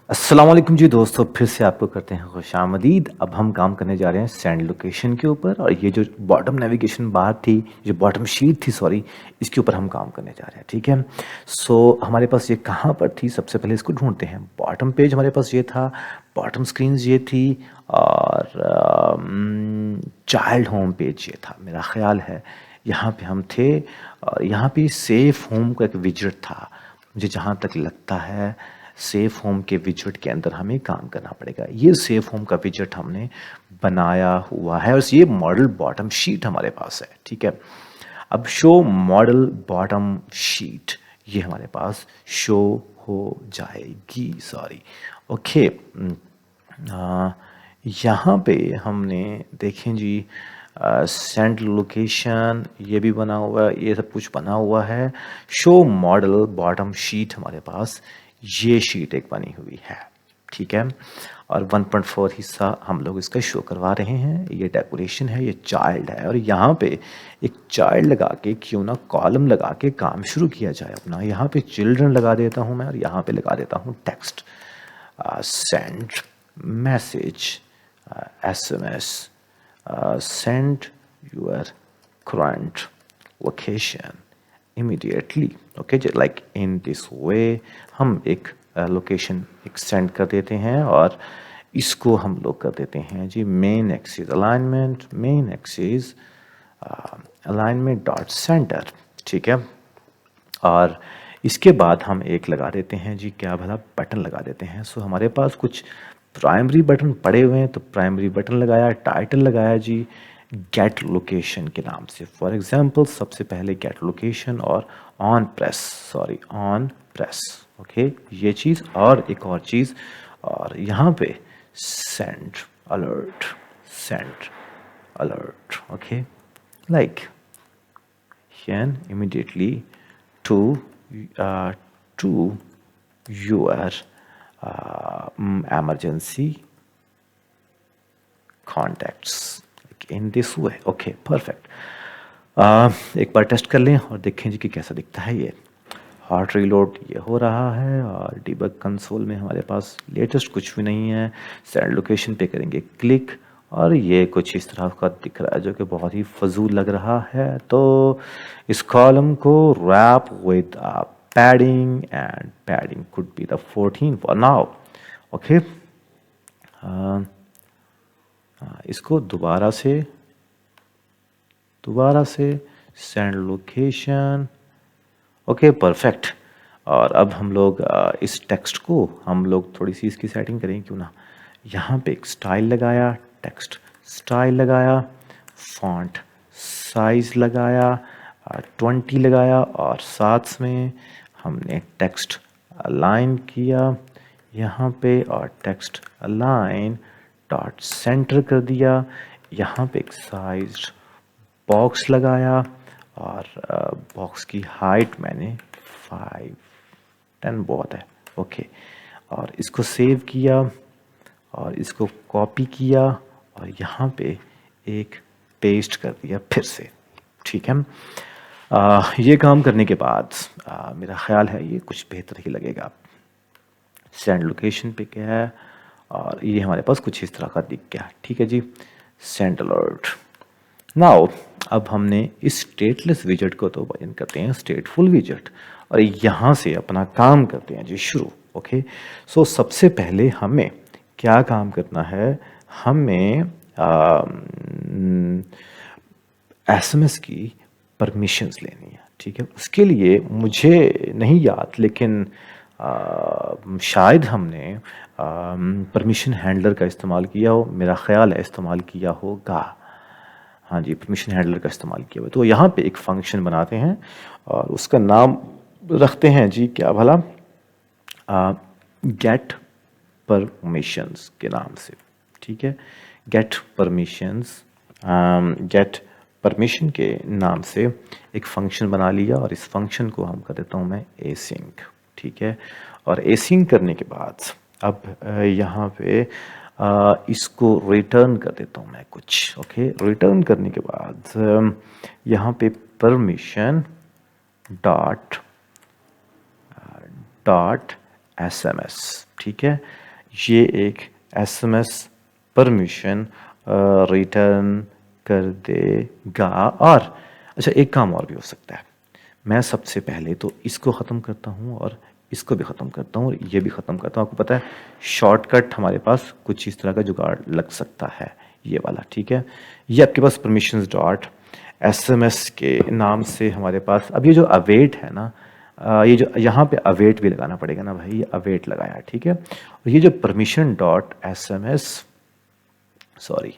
अस्सलाम वालेकुम जी दोस्तों, फिर से आपको करते हैं खुशामदीद। अब हम काम करने जा रहे हैं सेंड लोकेशन के ऊपर, और ये जो बॉटम नेविगेशन बार थी, जो बॉटम शीट थी सॉरी, इसके ऊपर हम काम करने जा रहे हैं। ठीक है, सो हमारे पास ये कहाँ पर थी, सबसे पहले इसको ढूंढते हैं। बॉटम पेज हमारे पास ये था, बॉटम स्क्रीन ये थी, और चाइल्ड होम पेज ये था मेरा ख्याल है। यहाँ पे हम थे, और यहाँ पे सेफ होम का एक विजेट था। मुझे जहाँ तक लगता है सेफ होम के विजेट के अंदर हमें काम करना पड़ेगा। ये सेफ होम का विजेट हमने बनाया हुआ है, और ये मॉडल बॉटम शीट हमारे पास है। ठीक है, अब शो मॉडल बॉटम शीट ये हमारे पास शो हो जाएगी। Sorry, okay. यहाँ पे हमने देखें जी, सेंड लोकेशन ये भी बना हुआ है, ये सब कुछ बना हुआ है। शो मॉडल बॉटम शीट हमारे पास ये शीट एक बनी हुई है। ठीक है, और 1.4 हिस्सा हम लोग इसका शो करवा रहे हैं। ये डेकोरेशन है, ये चाइल्ड है, और यहाँ पे एक चाइल्ड लगा के क्यों ना कॉलम लगा के काम शुरू किया जाए अपना। यहाँ पे चिल्ड्रन लगा देता हूँ मैं, और यहाँ पे लगा देता हूँ text send message SMS send your current location immediately. Okay, like in this way हम एक लोकेशन एक सेंड कर देते हैं, और इसको हम लोग कर देते हैं जी main axis alignment, main axis alignment dot center. ठीक है, और इसके बाद हम एक लगा देते हैं जी, क्या भला, बटन लगा देते हैं। सो हमारे पास कुछ प्राइमरी बटन पड़े हुए हैं, तो प्राइमरी बटन लगाया, टाइटल लगाया जी गेट लोकेशन के नाम से। फॉर एग्जांपल सबसे पहले गेट लोकेशन और ऑन प्रेस। ओके, ये चीज़, और एक और चीज़, और यहाँ पे send alert. Okay, like can immediately to your emergency contacts in this way. Okay, perfect. एक बार टेस्ट कर लें और देखें जी कि कैसा दिखता है। ये हॉट रीलोड ये हो रहा है, और डिबग कंसोल में हमारे पास लेटेस्ट कुछ भी नहीं है। सेंड लोकेशन पे करेंगे क्लिक, और ये कुछ इस तरह का दिख रहा है जो कि बहुत ही फजूल लग रहा है। तो इस कॉलम को wrap with padding, and padding could be the 14 for now. Okay, इसको दोबारा से सेंड लोकेशन। Okay, perfect. और अब हम लोग इस टेक्स्ट को हम लोग थोड़ी सी इसकी सेटिंग करें क्यों ना। यहाँ पे एक स्टाइल लगाया, टेक्स्ट स्टाइल लगाया, फॉन्ट साइज लगाया, 20 लगाया, और साथ में हमने टेक्स्ट अलाइन किया यहाँ पे, और टेक्स्ट अलाइन डॉट सेंटर कर दिया। यहाँ पे एक साइज बॉक्स लगाया, और बॉक्स की हाइट मैंने 5-10 बहुत है। ओके, और इसको सेव किया, और इसको कॉपी किया, और यहाँ पे एक पेस्ट कर दिया फिर से। ठीक है, ये काम करने के बाद मेरा ख्याल है ये कुछ बेहतर ही लगेगा। सेंड लोकेशन पे क्या है, और ये हमारे पास कुछ इस तरह का दिख गया। ठीक है जी, सेंड अलर्ट। नाउ अब हमने इस स्टेटलेस विजेट को तो बयान करते हैं स्टेटफुल विजेट, और यहाँ से अपना काम करते हैं जी शुरू। ओके, सो सबसे पहले हमें क्या काम करना है, हमें SMS की परमिशंस लेनी है। ठीक है, उसके लिए मुझे नहीं याद, लेकिन शायद हमने परमिशन हैंडलर का इस्तेमाल किया हो, मेरा ख्याल है इस्तेमाल किया होगा। हाँ जी, परमिशन हैंडलर का इस्तेमाल किया हुआ। तो यहाँ पे एक फंक्शन बनाते हैं, और उसका नाम रखते हैं जी क्या भला, गेट परमिशंस के नाम से। ठीक है, गेट परमिशन के नाम से एक फंक्शन बना लिया, और इस फंक्शन को हम कर देता हूँ मैं एसिंक। ठीक है, और एसिंक करने के बाद अब यहाँ पे इसको रिटर्न कर देता हूँ मैं कुछ। ओके, रिटर्न करने के बाद यहाँ पे परमिशन डॉट SMS ठीक है, ये एक एसएमएस परमिशन रिटर्न कर देगा। और अच्छा, एक काम और भी हो सकता है। मैं सबसे पहले तो इसको ख़त्म करता हूँ और इसको भी ख़त्म करता हूँ और ये भी ख़त्म करता हूँ। आपको पता है शॉर्टकट हमारे पास कुछ इस तरह का जुगाड़ लग सकता है, ये वाला। ठीक है, ये आपके पास परमिशंस डॉट एसएमएस के नाम से हमारे पास। अब ये जो अवेट है ना, ये जो यहाँ पे अवेट भी लगाना पड़ेगा ना भाई, ये अवेट लगाया। ठीक है, और ये जो परमिशन डॉट एसएमएस, सॉरी,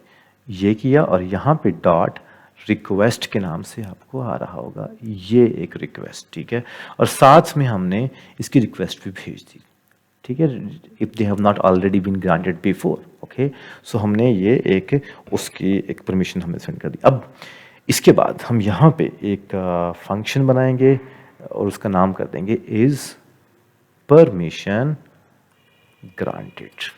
ये किया, और यहाँ पे डॉट रिक्वेस्ट के नाम से आपको आ रहा होगा, ये एक रिक्वेस्ट। ठीक है, और साथ में हमने इसकी रिक्वेस्ट भी भेज दी। ठीक है, if they have not already been granted before. Okay, so हमने ये एक उसकी एक परमिशन हमने सेंड कर दी। अब इसके बाद हम यहाँ पे एक फंक्शन बनाएंगे और उसका नाम कर देंगे is permission granted.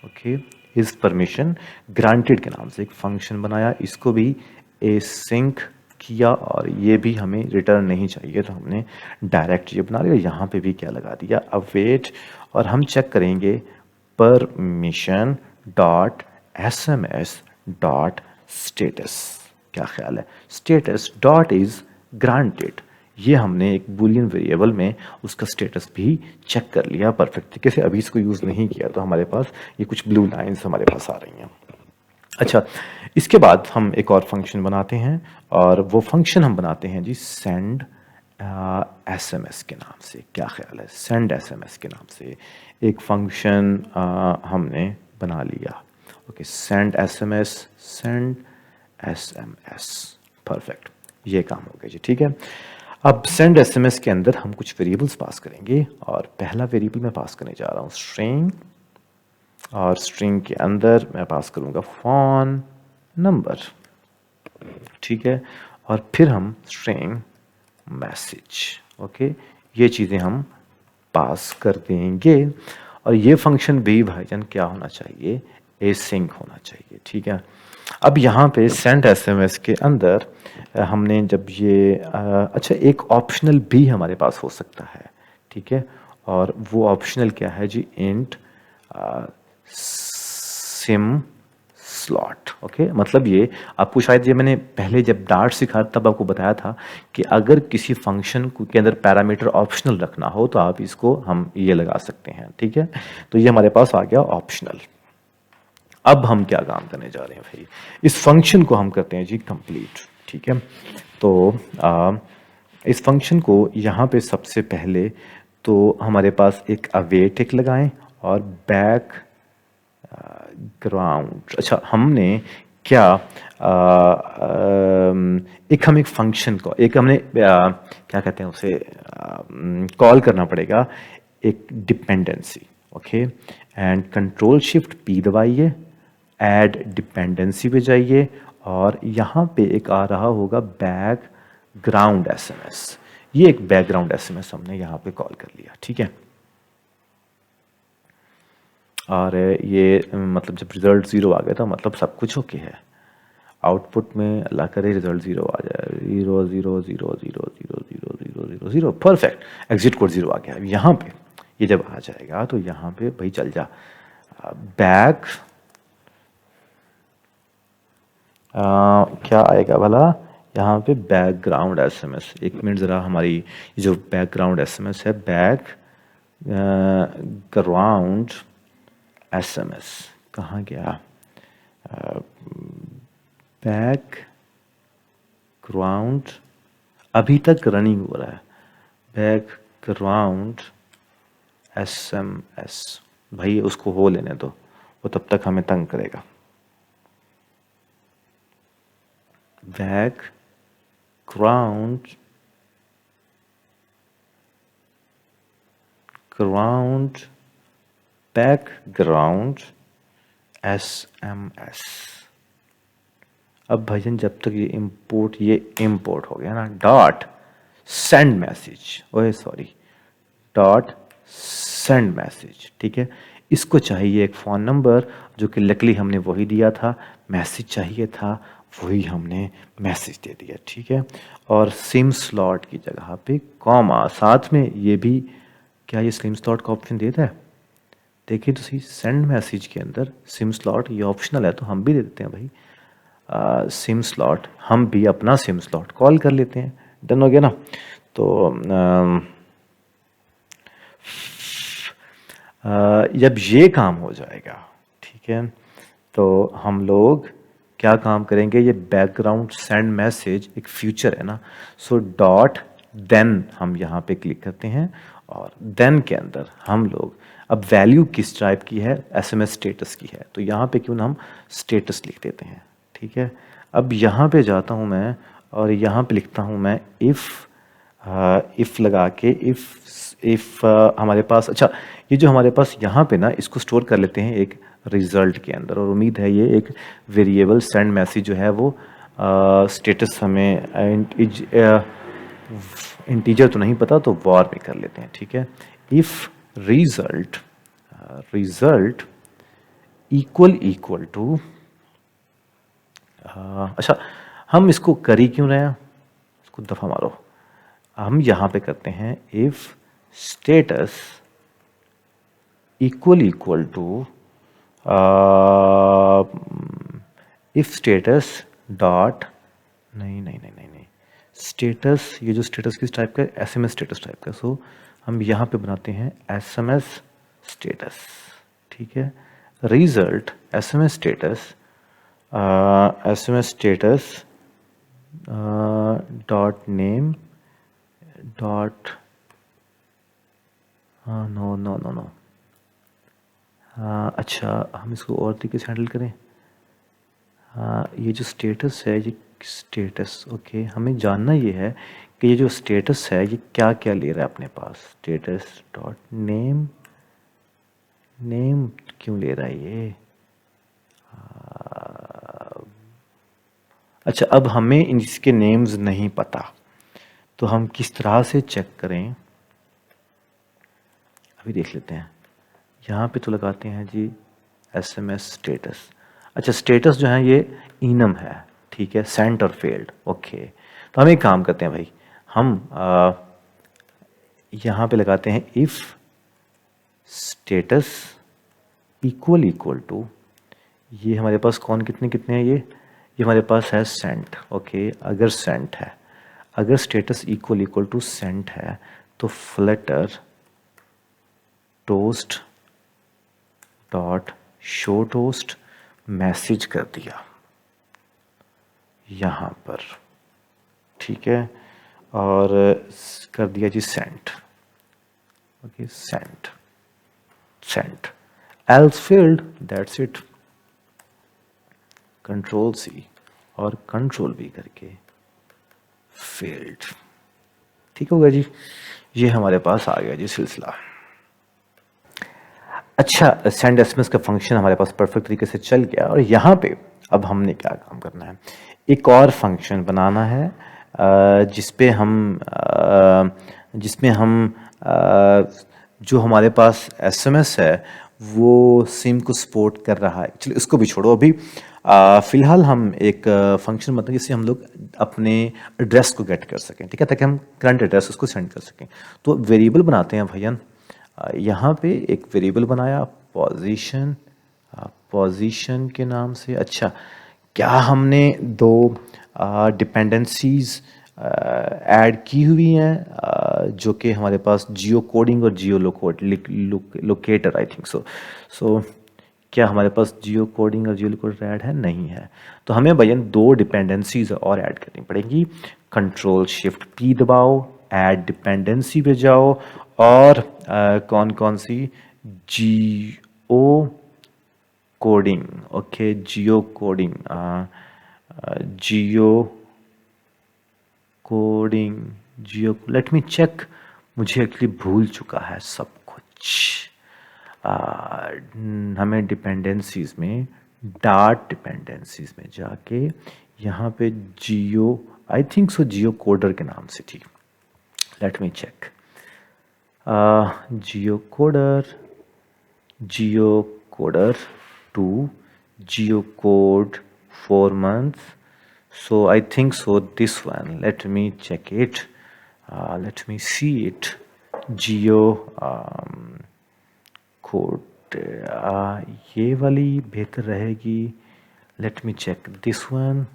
Okay, is permission granted के नाम से एक फंक्शन बनाया, इसको भी एसिंक किया, और ये भी हमें रिटर्न नहीं चाहिए तो हमने डायरेक्ट ये बना लिया। यहाँ पे भी क्या लगा दिया, अवेट, और हम चेक करेंगे permission dot SMS dot status. क्या ख्याल है, स्टेटस डॉट इज ग्रांटेड, ये हमने एक बुलियन वेरिएबल में उसका स्टेटस भी चेक कर लिया परफेक्ट तरीके से। अभी इसको यूज़ नहीं किया तो हमारे पास ये कुछ ब्लू लाइंस हमारे पास आ रही हैं। अच्छा, इसके बाद हम एक और फंक्शन बनाते हैं, और वो फंक्शन हम बनाते हैं जी सेंड एसएमएस के नाम से। क्या ख्याल है, सेंड एसएमएस के नाम से एक फंक्शन हमने बना लिया। Okay, send SMS, send SMS, perfect, ये काम हो गया जी। ठीक है, अब सेंड एसएमएस के अंदर हम कुछ वेरिएबल्स पास करेंगे, और पहला वेरिएबल मैं पास करने जा रहा हूँ स्ट्रिंग, और स्ट्रिंग के अंदर मैं पास करूँगा फोन नंबर। ठीक है, और फिर हम स्ट्रिंग मैसेज। ओके, ये चीज़ें हम पास कर देंगे, और ये फंक्शन भी भाईजान क्या होना चाहिए, एसिंक होना चाहिए। ठीक है, अब यहाँ पे सेंड एसएमएस के अंदर हमने जब ये अच्छा, एक ऑप्शनल भी हमारे पास हो सकता है। ठीक है, और वो ऑप्शनल क्या है जी, इंट सिम स्लॉट। ओके, मतलब ये आपको शायद, ये मैंने पहले जब डार्ट सिखा तब आपको बताया था कि अगर किसी फंक्शन के अंदर पैरामीटर ऑप्शनल रखना हो तो आप इसको हम ये लगा सकते हैं। ठीक है, तो ये हमारे पास आ गया ऑप्शनल। अब हम क्या काम करने जा रहे हैं भाई, इस फंक्शन को हम करते हैं जी कंप्लीट। ठीक है, तो इस फंक्शन को यहाँ पे सबसे पहले तो हमारे पास एक अवेट एक लगाएं और बैक ग्राउंड। अच्छा, हमने क्या एक हम एक फंक्शन को एक हमने क्या कहते हैं उसे कॉल करना पड़ेगा, एक dependency. Okay, and control shift P दबाइए, ऐड डिपेंडेंसी पे जाइए, और यहाँ पे एक आ रहा होगा बैकग्राउंड एसएमएस। ये एक बैकग्राउंड एसएमएस हमने यहाँ पे कॉल कर लिया। ठीक है, और ये मतलब जब रिजल्ट 0 आ गया था मतलब सब कुछ ओके है। आउटपुट में अल्लाह करे रिजल्ट 0 आ जाए, 0 0 0 0 0 0 0 0 0, परफेक्ट, एग्जिट कोड 0 आ गया। अब यहाँ पे ये जब आ जाएगा तो यहाँ पे भाई चल जा बैक क्या आएगा भला, यहाँ पे बैकग्राउंड एसएमएस। एक मिनट ज़रा, हमारी जो बैकग्राउंड एसएमएस है, बैक ग्राउंड एसएमएस कहाँ गया, बैक ग्राउंड अभी तक रनिंग हो रहा है, बैकग्राउंड एसएमएस। भाई उसको हो लेने दो, वो तब तक हमें तंग करेगा। Background background SMS. अब भाईजान जब तक ये इंपोर्ट हो गया ना, डॉट सेंड मैसेज, ओए सॉरी, डॉट सेंड मैसेज। ठीक है, इसको चाहिए एक फ़ोन नंबर, जो कि लकली हमने वही दिया था, मैसेज चाहिए था, वही हमने मैसेज दे दिया। ठीक है, और सिम स्लॉट की जगह पे कॉमा, साथ में ये भी, क्या ये सिम स्लॉट का ऑप्शन देता है, देखिए तो सही, सेंड मैसेज के अंदर सिम स्लॉट ये ऑप्शनल है, तो हम भी दे देते हैं भाई सिम स्लॉट, हम भी अपना सिम स्लॉट कॉल कर लेते हैं। डन हो गया ना। तो जब ये काम हो जाएगा, ठीक है, तो हम लोग क्या काम करेंगे, ये बैकग्राउंड सेंड मैसेज एक फ्यूचर है ना, सो डॉट देन हम यहाँ पे क्लिक करते हैं और देन के अंदर हम लोग अब वैल्यू किस टाइप की है, एसएमएस स्टेटस की है, तो यहाँ पे क्यों ना हम स्टेटस लिख देते हैं। ठीक है, अब यहाँ पे जाता हूँ मैं और यहाँ पे लिखता हूँ मैं इफ़ लगा के, इफ़ हमारे पास, अच्छा ये जो हमारे पास यहाँ पे ना, इसको स्टोर कर लेते हैं एक रिजल्ट के अंदर, और उम्मीद है ये एक वेरिएबल सेंड मैसेज जो है वो स्टेटस हमें इंटीजर तो नहीं पता, तो वॉर में कर लेते हैं। ठीक है, इफ़ रिजल्ट इक्वल टू, अच्छा हम इसको करी क्यों रहे हैं, इसको दफ़ा मारो, हम यहाँ पे करते हैं if status equal to, if status dot, नहीं स्टेटस, ये जो स्टेटस किस टाइप का है, एसएमएस स्टेटस टाइप का, सो हम यहाँ पे बनाते हैं एसएमएस स्टेटस। ठीक है, result SMS status, dot name dot, no, अच्छा हम इसको और तरीके से हैंडल करें। ये जो स्टेटस है, ये स्टेटस, ओके, हमें जानना ये है कि ये जो स्टेटस है ये क्या क्या ले रहा है अपने पास, स्टेटस डॉट नेम, नेम क्यों ले रहा है ये, अच्छा अब हमें इसके नेम्स नहीं पता, तो हम किस तरह से चेक करें, अभी देख लेते हैं। यहाँ पे तो लगाते हैं जी एसएमएस स्टेटस, अच्छा स्टेटस जो है ये इनम है, ठीक है, सेंट और फेल्ड, ओके, तो हम एक काम करते हैं भाई, हम यहाँ पे लगाते हैं इफ स्टेटस इक्वल टू, ये हमारे पास कौन कितने कितने हैं, ये हमारे पास है सेंट, ओके, अगर सेंट है, अगर स्टेटस इक्वल टू सेंट है, तो flutter toast dot show toast message कर दिया यहाँ पर, ठीक है, और कर दिया जी sent, okay, sent else field, that's it, control C और कंट्रोल वी करके फेल्ड। ठीक होगा जी, ये हमारे पास आ गया जी सिलसिला। अच्छा, सेंड एसएमएस का फंक्शन हमारे पास परफेक्ट तरीके से चल गया, और यहाँ पे अब हमने क्या काम करना है, एक और फंक्शन बनाना है जिसमें हम जो हमारे पास एसएमएस है वो सिम को सपोर्ट कर रहा है। चलिए उसको भी छोड़ो, अभी फ़िलहाल हम एक फंक्शन बनाते हैं जिससे हम लोग अपने एड्रेस को गेट कर सकें, ठीक है, ताकि हम करंट एड्रेस उसको सेंड कर सकें। तो वेरिएबल बनाते हैं भैया, यहाँ पे एक वेरिएबल बनाया पोजीशन के नाम से। अच्छा, क्या हमने दो डिपेंडेंसीज ऐड की हुई हैं जो कि हमारे पास जियो कोडिंग और जियो लोकेटर, आई थिंक सो क्या हमारे पास जियो कोडिंग और जियो लोकेटर ऐड है, नहीं है, तो हमें भैया दो डिपेंडेंसीज और ऐड करनी पड़ेगी। कंट्रोल शिफ्ट पी दबाओ, ऐड डिपेंडेंसी पे जाओ, और कौन कौन सी, जियो कोडिंग, ओके, जियो कोडिंग, लेट मी चेक, मुझे एक्चुअली भूल चुका है सब कुछ। हमें डिपेंडेंसीज में, डार्ट डिपेंडेंसीज में जाके यहाँ पे जियो, I think so Jio coder के नाम से थी, late me check, Jio coder 2, Jio code 4 months, so I think so this one, let me check it, let me see it, geo code ये वाली बेहतर रहेगी। Let me check this one,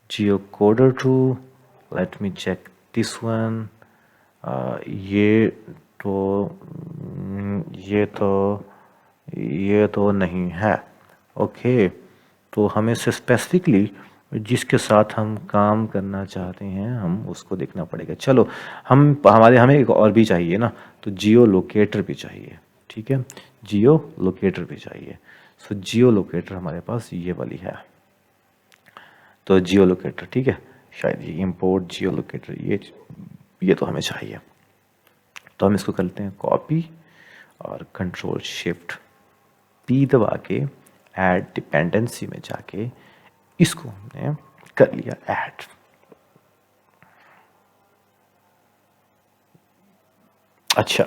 geocoder 2, let me check this one। ये तो ये तो नहीं है। ओके, तो हमें से स्पेसिफिकली जिसके साथ हम काम करना चाहते हैं हम उसको देखना पड़ेगा। चलो हमें एक और भी चाहिए ना, तो जियो लोकेटर भी चाहिए। ठीक है, जियो लोकेटर भी चाहिए। सो जियो लोकेटर हमारे पास ये वाली है, तो जियो लोकेटर ठीक है, शायद ये इंपोर्ट जियो लोकेटर, ये तो हमें चाहिए। तो हम इसको करते हैं कॉपी और कंट्रोल शिफ्ट पी दबा के ऐड डिपेंडेंसी में जाके इसको हमने कर लिया ऐड। अच्छा,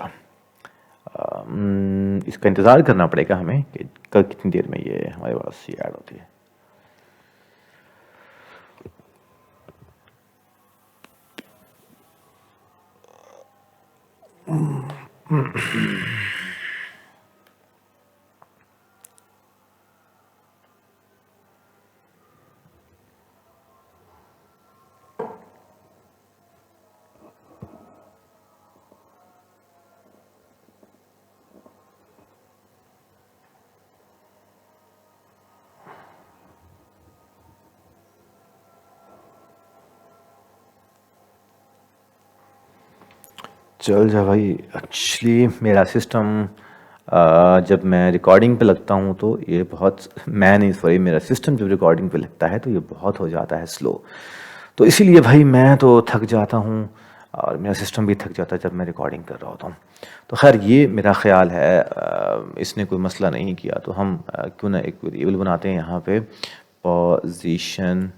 इसका इंतज़ार करना पड़ेगा हमें कि कितनी देर में ये हमारे पास ये ऐड होती है। चल जा भाई। एक्चुअली मेरा सिस्टम जब मैं रिकॉर्डिंग पे लगता हूँ तो ये बहुत, मैं नहीं सॉरी, मेरा सिस्टम जब रिकॉर्डिंग पे लगता है तो ये बहुत हो जाता है स्लो। तो इसीलिए भाई मैं तो थक जाता हूँ और मेरा सिस्टम भी थक जाता है जब मैं रिकॉर्डिंग कर रहा होता हूँ। तो खैर ये मेरा ख्याल है, इसने कोई मसला नहीं किया, तो हम क्यों ना एक वेरिएबल बनाते हैं यहाँ पे पोजीशन,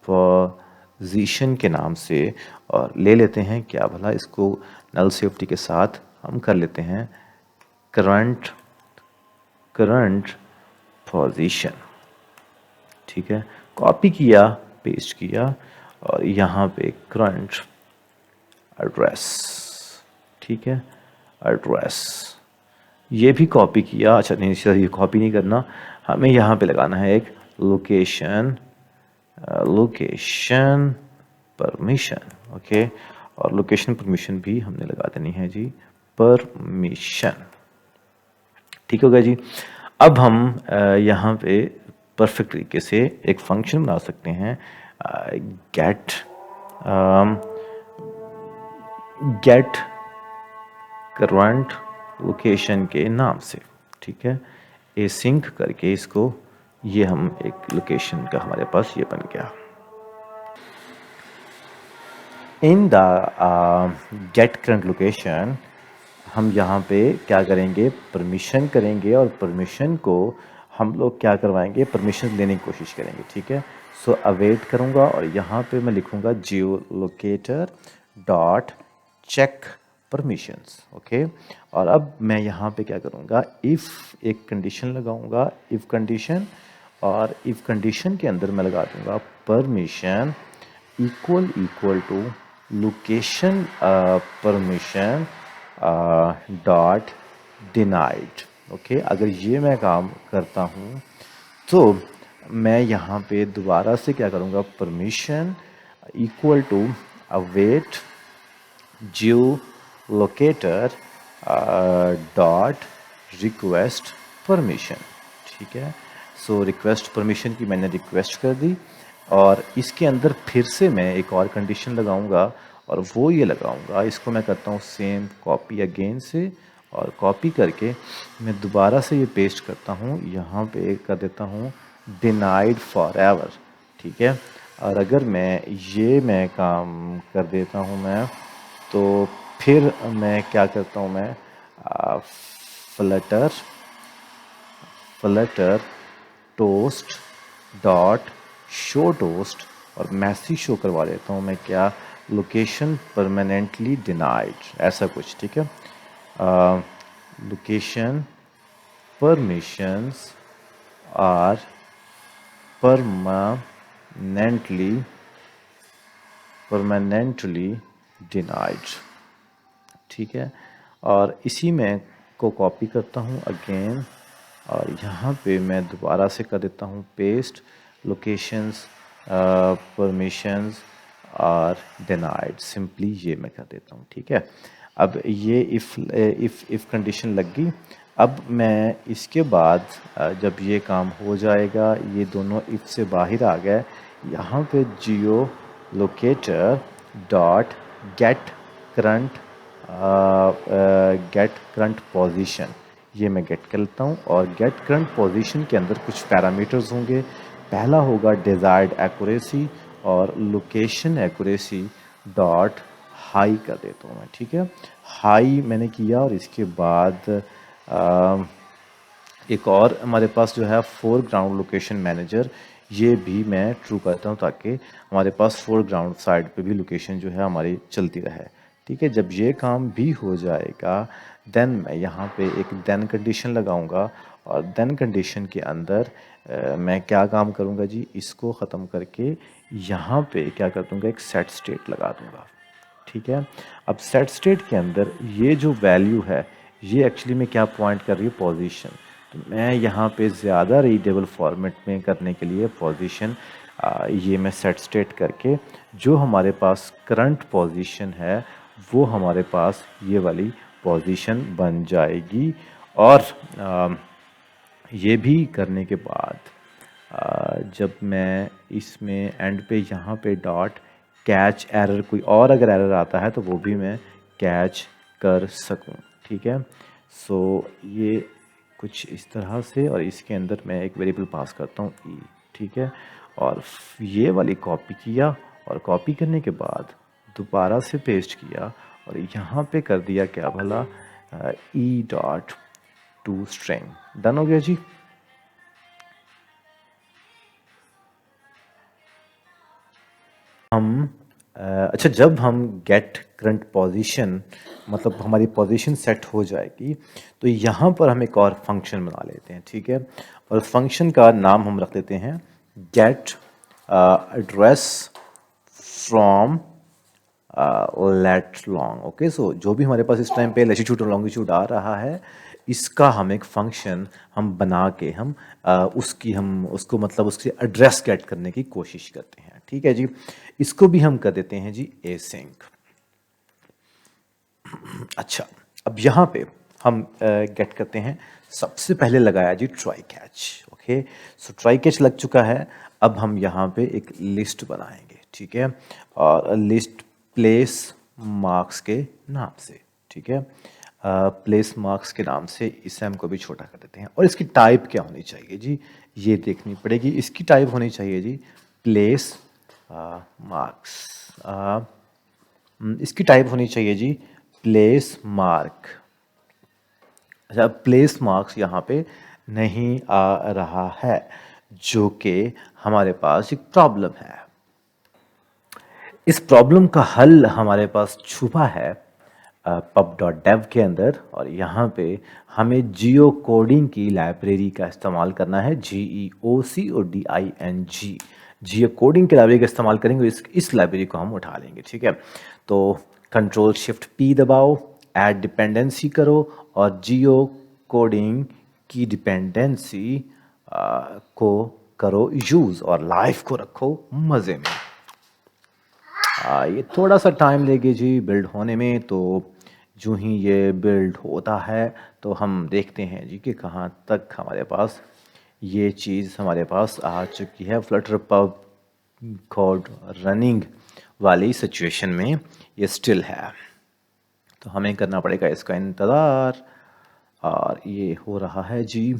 पोजीशन के नाम से, और ले लेते हैं क्या भला इसको नल सेफ्टी के साथ हम कर लेते हैं करंट पोजीशन। ठीक है, कॉपी किया, पेस्ट किया, और यहाँ पे करंट एड्रेस। ठीक है, एड्रेस ये भी कॉपी किया। अच्छा नहीं सर, ये कॉपी नहीं करना, हमें यहाँ पे लगाना है एक लोकेशन, लोकेशन परमिशन। ओके, और लोकेशन परमिशन भी हमने लगा देनी है जी, परमिशन। ठीक हो गया जी। अब हम यहाँ पे परफेक्ट तरीके से एक फंक्शन बना सकते हैं, गेट गेट करंट लोकेशन के नाम से। ठीक है, ए सिंक करके इसको, ये हम एक लोकेशन का हमारे पास ये बन गया। In the get current location हम यहाँ पे क्या करेंगे, परमिशन करेंगे, और परमिशन को हम लोग क्या करवाएंगे, परमिशन लेने की कोशिश करेंगे। ठीक है, सो अवेट करूँगा और यहाँ पे मैं लिखूँगा जियो locator dot check permissions. Okay, और अब मैं यहाँ पे क्या करूँगा, इफ़ एक कंडीशन लगाऊँगा, इफ़ कंडीशन, और इफ़ कंडीशन के अंदर मैं लगा दूँगा permission equal to location permission dot denied. Okay, अगर ये मैं काम करता हूँ तो मैं यहाँ पे दोबारा से क्या करूँगा, permission equal to await geo locator dot request permission. ठीक है, सो रिक्वेस्ट परमिशन की मैंने रिक्वेस्ट कर दी, और इसके अंदर फिर से मैं एक और कंडीशन लगाऊंगा, और वो ये लगाऊंगा, इसको मैं करता हूँ सेम कॉपी अगेन से, और कॉपी करके मैं दोबारा से ये पेस्ट करता हूँ, यहाँ पे कर देता हूँ डिनाइड फॉर एवर। ठीक है, और अगर मैं काम कर देता हूँ मैं, तो फिर मैं क्या करता हूँ, मैं Flutter Flutter toast dot show toast, और मैसेज शो करवा देता हूँ मैं क्या, लोकेशन परमानेंटली डिनाइड, ऐसा कुछ। ठीक है, location permissions are permanently denied. ठीक है, और इसी में को कॉपी करता हूँ अगेन, और यहाँ पे मैं दोबारा से कर देता हूँ पेस्ट, लोकेशंस, परमिशंस और डिनाइड, सिंपली ये मैं कर देता हूँ। ठीक है, अब ये इफ़ कंडीशन लग गई। अब मैं इसके बाद जब ये काम हो जाएगा, ये दोनों इफ़ से बाहर आ गए, यहाँ पे जियो locator dot get current position, ये मैं गेट कर लेता हूँ। और गेट करंट पोजीशन के अंदर कुछ पैरामीटर्स होंगे। पहला होगा डिज़ायर्ड एक्यूरेसी, और लोकेशन एक्यूरेसी डॉट हाई कर देता हूँ मैं। ठीक है, हाई मैंने किया, और इसके बाद एक और हमारे पास जो है फोरग्राउंड लोकेशन मैनेजर, ये भी मैं ट्रू करता हूँ ताकि हमारे पास फोरग्राउंड साइड पे भी लोकेशन जो है हमारी चलती रहे। ठीक है, जब ये काम भी हो जाएगा देन मैं यहाँ पे एक देन कंडीशन लगाऊंगा, और देन कंडीशन के अंदर मैं क्या काम करूँगा जी, इसको ख़त्म करके यहाँ पे क्या कर दूँगा, एक सेट स्टेट लगा दूँगा। ठीक है, अब सेट स्टेट के अंदर ये जो वैल्यू है ये एक्चुअली में क्या पॉइंट कर रही है, पोजीशन। तो मैं यहाँ पे ज़्यादा रीडेबल फॉर्मेट में करने के लिए पोजीशन ये मैं सेट स्टेट करके जो हमारे पास करंट पोजीशन है वो हमारे पास ये वाली पोजीशन बन जाएगी। और ये भी करने के बाद जब मैं इसमें एंड पे यहाँ पे डॉट कैच एरर, कोई और अगर एरर आता है तो वो भी मैं कैच कर सकूँ। ठीक है, सो ये कुछ इस तरह से, और इसके अंदर मैं एक वेरिएबल पास करता हूँ ई। ठीक है, और ये वाली कॉपी किया, और कॉपी करने के बाद दोबारा से पेस्ट किया, और यहाँ पे कर दिया क्या भला, E dot to string. Done हो गया जी। हम अच्छा, जब हम गेट करंट पोजीशन मतलब हमारी पोजीशन सेट हो जाएगी तो यहाँ पर हम एक और फंक्शन बना लेते हैं। ठीक है, और फंक्शन का नाम हम रख देते हैं get address from lat long. Okay, so जो भी हमारे पास इस टाइम पे लैटिट्यूड और लॉन्गिट्यूड आ रहा है, इसका हम एक फंक्शन हम बना के हम उसको मतलब उसके एड्रेस गेट करने की कोशिश करते हैं। ठीक है जी, इसको भी हम कर देते हैं जी एसिंक। अच्छा, अब यहाँ पे हम गेट करते हैं, सबसे पहले लगाया जी try catch. Okay, so try catch लग चुका है। अब हम यहाँ पे एक लिस्ट बनाएंगे। ठीक है, और लिस्ट प्लेस मार्क्स के नाम से। ठीक है, प्लेस मार्क्स के नाम से इस एम को भी छोटा कर देते हैं। और इसकी टाइप क्या होनी चाहिए जी, ये देखनी पड़ेगी। इसकी टाइप होनी चाहिए जी प्लेस मार्क्स। इसकी टाइप होनी चाहिए जी प्लेस मार्क। अच्छा, प्लेस मार्क्स यहाँ पे नहीं आ रहा है, जो कि हमारे पास एक प्रॉब्लम है। इस प्रॉब्लम का हल हमारे पास छुपा है pub.dev के अंदर, और यहाँ पे हमें जियो कोडिंग की लाइब्रेरी का इस्तेमाल करना है, GEOCODING। जियो कोडिंग की लाइब्रेरी का इस्तेमाल करेंगे, इस लाइब्रेरी को हम उठा लेंगे। ठीक है, तो कंट्रोल शिफ्ट पी दबाओ, ऐड डिपेंडेंसी करो, और जियो कोडिंग की डिपेंडेंसी को करो यूज़, और लाइफ को रखो मज़े में। ये थोड़ा सा टाइम लेगी जी बिल्ड होने में, तो जो ही ये बिल्ड होता है तो हम देखते हैं जी कि कहाँ तक हमारे पास ये चीज़ हमारे पास आ चुकी है। फ्लटर पब कोड रनिंग वाली सिचुएशन में ये स्टिल है, तो हमें करना पड़ेगा इसका इंतज़ार, और ये हो रहा है जी।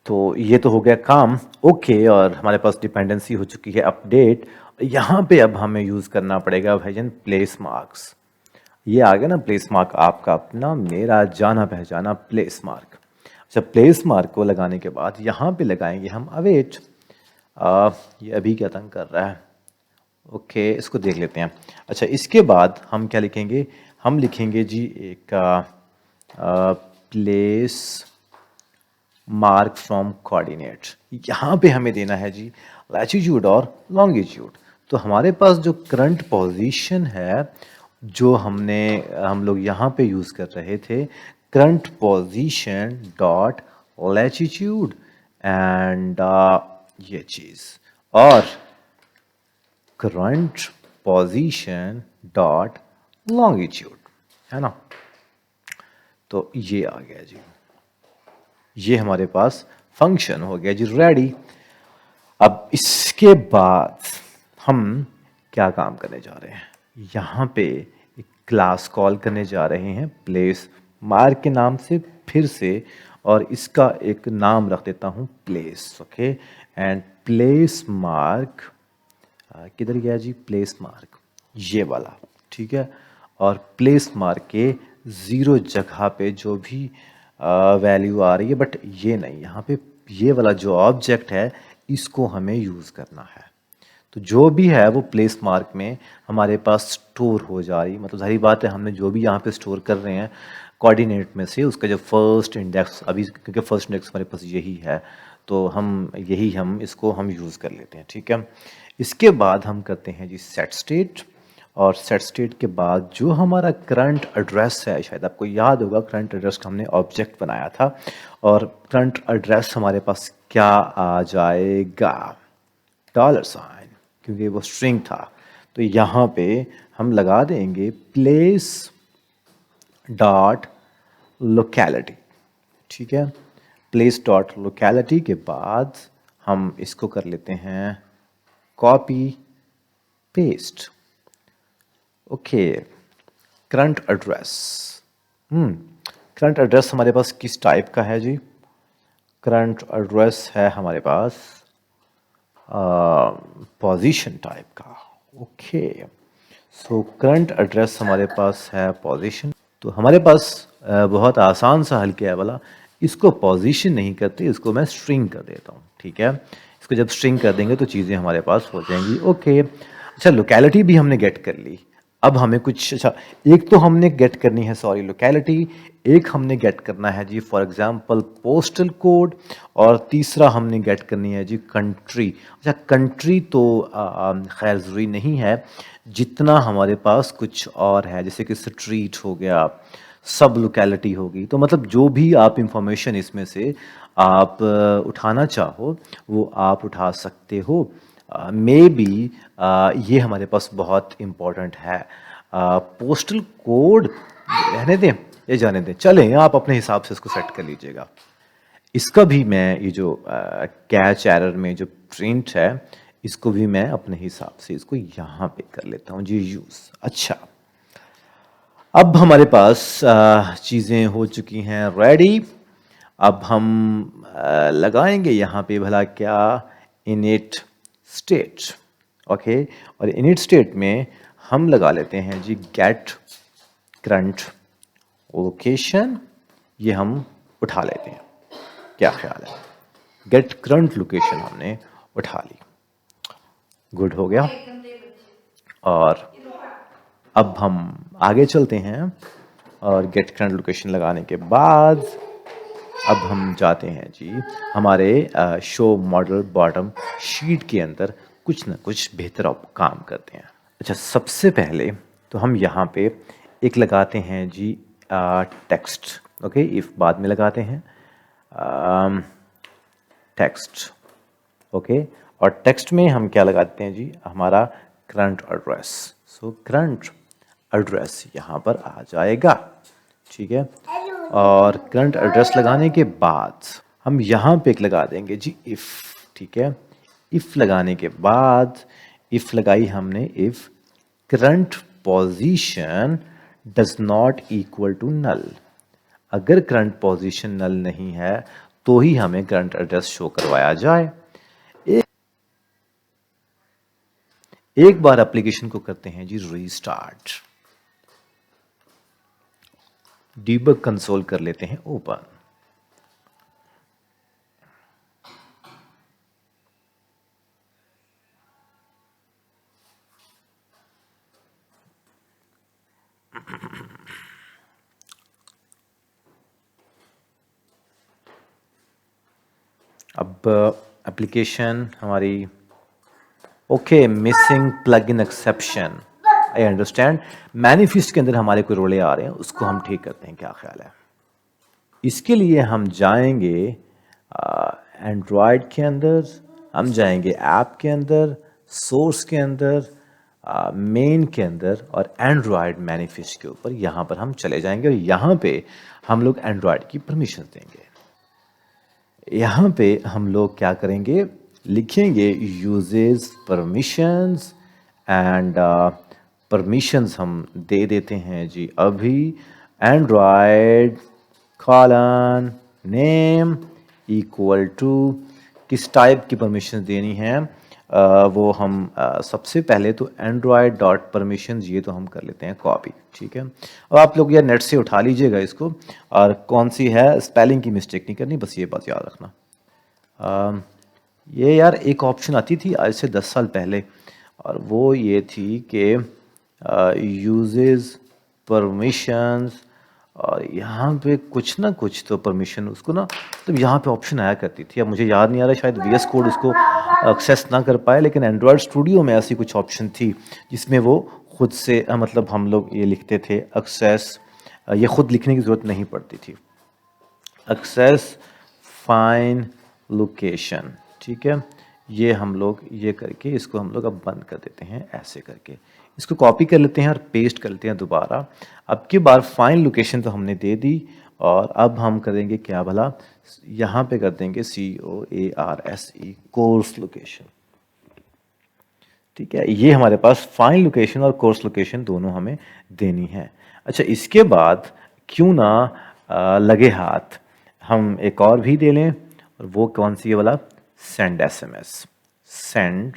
तो ये तो हो गया काम। ओके, और हमारे पास डिपेंडेंसी हो चुकी है अपडेट। यहाँ पे अब हमें यूज़ करना पड़ेगा भाईजान प्लेस मार्क्स। ये आ गया ना प्लेस मार्क, आपका अपना मेरा जाना पहचाना प्लेस मार्क। अच्छा, प्लेस मार्क को लगाने के बाद यहाँ पे लगाएंगे हम अवेट। ये अभी क्या तंग कर रहा है, ओके इसको देख लेते हैं। अच्छा, इसके बाद हम क्या लिखेंगे, हम लिखेंगे जी एक प्लेस मार्क फ्रॉम कोऑर्डिनेट, यहाँ पे हमें देना है जी लैटिट्यूड और लॉन्गिट्यूड। तो हमारे पास जो करंट पोजीशन है, जो हम लोग यहाँ पे यूज़ कर रहे थे, current position dot latitude and ये चीज़, और करंट पोजीशन डॉट लॉन्गिट्यूड, है ना। तो ये आ गया जी, ये हमारे पास फंक्शन हो गया जी रेडी। अब इसके बाद हम क्या काम करने जा रहे हैं, यहाँ पे एक क्लास कॉल करने जा रहे हैं प्लेस मार्क के नाम से फिर से, और इसका एक नाम रख देता हूँ place, okay. And place mark किधर गया जी, प्लेस मार्क ये वाला, ठीक है। और प्लेस मार्क के 0 जगह पे जो भी वैल्यू आ रही है, बट ये नहीं, यहाँ पे ये वाला जो ऑब्जेक्ट है इसको हमें यूज़ करना है। तो जो भी है वो प्लेस मार्क में हमारे पास स्टोर हो जा रही, मतलब सारी बात है, हमने जो भी यहाँ पे स्टोर कर रहे हैं कोऑर्डिनेट में से, उसका जो फर्स्ट इंडेक्स अभी, क्योंकि फर्स्ट इंडेक्स हमारे पास यही है, तो हम इसको हम यूज़ कर लेते हैं, ठीक है। इसके बाद हम करते हैं जी सेट स्टेट, और सेट स्टेट के बाद जो हमारा करंट एड्रेस है, शायद आपको याद होगा करंट एड्रेस का हमने ऑब्जेक्ट बनाया था, और करंट एड्रेस हमारे पास क्या आ जाएगा, डॉलर साइन, क्योंकि वो स्ट्रिंग था। तो यहाँ पे हम लगा देंगे प्लेस डॉट लोकेलिटी, ठीक है। प्लेस डॉट लोकेलिटी के बाद हम इसको कर लेते हैं copy paste, okay. Current address, current address हमारे पास किस टाइप का है जी, करंट एड्रेस है हमारे पास पोजीशन टाइप का, ओके। सो करंट एड्रेस हमारे पास है पोजीशन। तो हमारे पास बहुत आसान सा हल किया है वाला, इसको पोजीशन नहीं करते, इसको मैं स्ट्रिंग कर देता हूँ, ठीक है। इसको जब स्ट्रिंग कर देंगे तो चीज़ें हमारे पास हो जाएंगी, ओके। अच्छा, लोकेलिटी भी हमने गेट कर ली। अब हमें कुछ, अच्छा, एक तो हमने गेट करनी है, सॉरी, लोकेलिटी, एक हमने गेट करना है जी फॉर एग्जांपल पोस्टल कोड, और तीसरा हमने गेट करनी है जी कंट्री। अच्छा, कंट्री तो खैर ज़रूरी नहीं है, जितना हमारे पास कुछ और है, जैसे कि स्ट्रीट हो गया, सब लोकेलिटी होगी, तो मतलब जो भी आप इंफॉर्मेशन इसमें से आप उठाना चाहो वो आप उठा सकते हो। मे बी ये हमारे पास बहुत इम्पोर्टेंट है। पोस्टल कोड रहने दें, ये जाने दें, चलें, आप अपने हिसाब से इसको सेट कर लीजिएगा। इसका भी मैं ये जो कैच एरर में जो प्रिंट है, इसको भी मैं अपने हिसाब से इसको यहाँ पे कर लेता हूँ जी यूज़। अच्छा, अब हमारे पास चीज़ें हो चुकी हैं रेडी। अब हम लगाएंगे यहाँ पे भला क्या, इनिट स्टेट, ओके। और इनिट स्टेट में हम लगा लेते हैं जी गेट करंट लोकेशन, ये हम उठा लेते हैं, क्या ख्याल है, गेट करंट लोकेशन हमने उठा ली, गुड हो गया। और अब हम आगे चलते हैं, और गेट करंट लोकेशन लगाने के बाद अब हम जाते हैं जी हमारे शो मॉडल बॉटम शीट के अंदर कुछ ना कुछ बेहतर काम करते हैं। अच्छा, सबसे पहले तो हम यहाँ पे एक लगाते हैं जी टेक्स्ट, ओके, इफ बाद में लगाते हैं टेक्स्ट, ओके। और टेक्स्ट में हम क्या लगाते हैं जी, हमारा current address. So current address यहाँ पर आ जाएगा, ठीक है। और करंट एड्रेस लगाने के बाद हम यहाँ पे एक लगा देंगे जी इफ़, ठीक है। इफ़ लगाने के बाद, इफ़ लगाई हमने, if current position does not equal to null, अगर करंट पोजीशन नल नहीं है तो ही हमें करंट एड्रेस शो करवाया जाए। एक बार एप्लीकेशन को करते हैं जी रीस्टार्ट, डीबग कंसोल कर लेते हैं ओपन। अब एप्लीकेशन हमारी okay, missing plugin exception, I understand. Manifest के अंदर हमारे कोई रोले आ रहे हैं, उसको हम ठीक करते हैं, क्या ख्याल है? इसके लिए हम जाएंगे एंड्रॉयड के अंदर, हम जाएंगे ऐप के अंदर, सोर्स के अंदर, मेन के अंदर और एंड्रॉयड मैनिफेस्ट के ऊपर यहाँ पर हम चले जाएंगे और यहाँ पे हम लोग एंड्रॉयड की परमिशन देंगे। यहाँ पे हम लोग क्या करेंगे, लिखेंगे यूजेस परमिशंस एंड परमिशंस हम दे देते हैं जी अभी Android colon name equal to, किस टाइप की परमिशन देनी है वो हम सबसे पहले तो एंड्रॉयड डॉट परमिशन ये तो हम कर लेते हैं कॉपी, ठीक है। अब आप लोग यार नेट से उठा लीजिएगा इसको, और कौन सी है, स्पेलिंग की मिस्टेक नहीं करनी, बस ये बात याद रखना। ये यार एक ऑप्शन आती थी आज से 10 साल पहले, और वो ये थी कि यूजेस परमिशंस, और यहाँ पे कुछ ना कुछ तो परमिशन उसको ना, तो यहाँ पे ऑप्शन आया करती थी, अब मुझे याद नहीं आ रहा, शायद वीएस कोड उसको एक्सेस ना कर पाए, लेकिन एंड्रॉयड स्टूडियो में ऐसी कुछ ऑप्शन थी जिसमें वो खुद से मतलब हम लोग ये लिखते थे एक्सेस, ये खुद लिखने की ज़रूरत नहीं पड़ती थी, एक्सेस फाइन लोकेशन, ठीक है। ये हम लोग ये करके इसको हम लोग अब बंद कर देते हैं, ऐसे करके इसको कॉपी कर लेते हैं और पेस्ट कर लेते हैं दोबारा। अब की बार फाइन लोकेशन तो हमने दे दी, और अब हम करेंगे क्या भला, यहाँ पे कर देंगे COARSE कोर्स लोकेशन, ठीक है। ये हमारे पास फाइन लोकेशन और कोर्स लोकेशन दोनों हमें देनी है। अच्छा, इसके बाद क्यों ना लगे हाथ हम एक और भी दे लें, और वो कौन सी है वाला, send SMS, send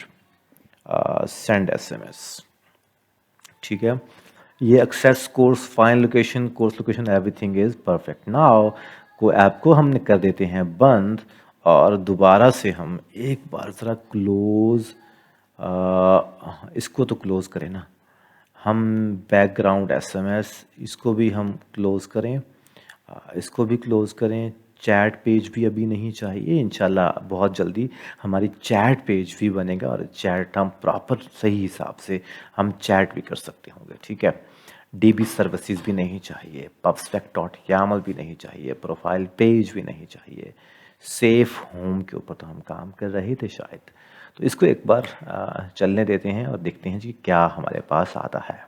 send SMS, ठीक है। ये access coarse fine location coarse location everything is perfect. Now को ऐप को हमने कर देते हैं बंद, और दोबारा से हम एक बार ज़रा क्लोज, इसको तो क्लोज करें ना हम, बैकग्राउंड SMS इसको भी हम क्लोज करें, इसको भी क्लोज करें, चैट पेज भी अभी नहीं चाहिए, इंशाल्लाह बहुत जल्दी हमारी चैट पेज भी बनेगा, और चैट हम प्रॉपर सही हिसाब से हम चैट भी कर सकते होंगे, ठीक है। DB सर्विसेज भी नहीं चाहिए, pubspec.yaml भी नहीं चाहिए, प्रोफाइल पेज भी नहीं चाहिए, सेफ होम के ऊपर तो हम काम कर रहे थे शायद, तो इसको एक बार चलने देते हैं और देखते हैं जी क्या हमारे पास आता है।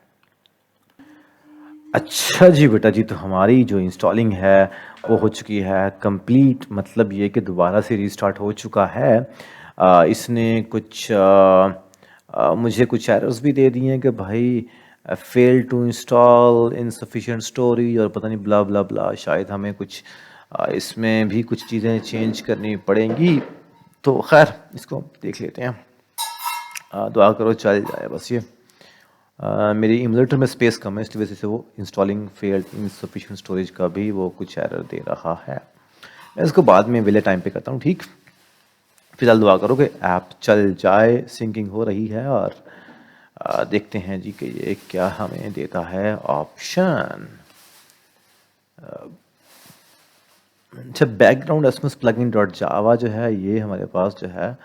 अच्छा जी बेटा जी, तो हमारी जो इंस्टॉलिंग है वो हो चुकी है कंप्लीट, मतलब ये कि दोबारा से रीस्टार्ट हो चुका है। इसने कुछ मुझे कुछ एरर्स भी दे दिए हैं कि भाई fail to install insufficient storage और पता नहीं ब्ला ब्ला ब्ला, शायद हमें कुछ इसमें भी कुछ चीज़ें चेंज करनी पड़ेंगी, तो खैर इसको देख लेते हैं। दुआ करो चल जाए बस ये। मेरी इमुलेटर में स्पेस कम है, इस वजह से वो इंस्टॉलिंग फेल्ड इनसफिशिएंट स्टोरेज का भी वो कुछ एरर दे रहा है। मैं इसको बाद में वेले टाइम पे करता हूँ, ठीक। फिलहाल दुआ करो कि ऐप चल जाए, सिंकिंग हो रही है, और देखते हैं जी कि ये क्या हमें देता है ऑप्शन। अच्छा, बैकग्राउंड एसएमएस प्लगइन डॉट जावा जो है ये हमारे पास जो है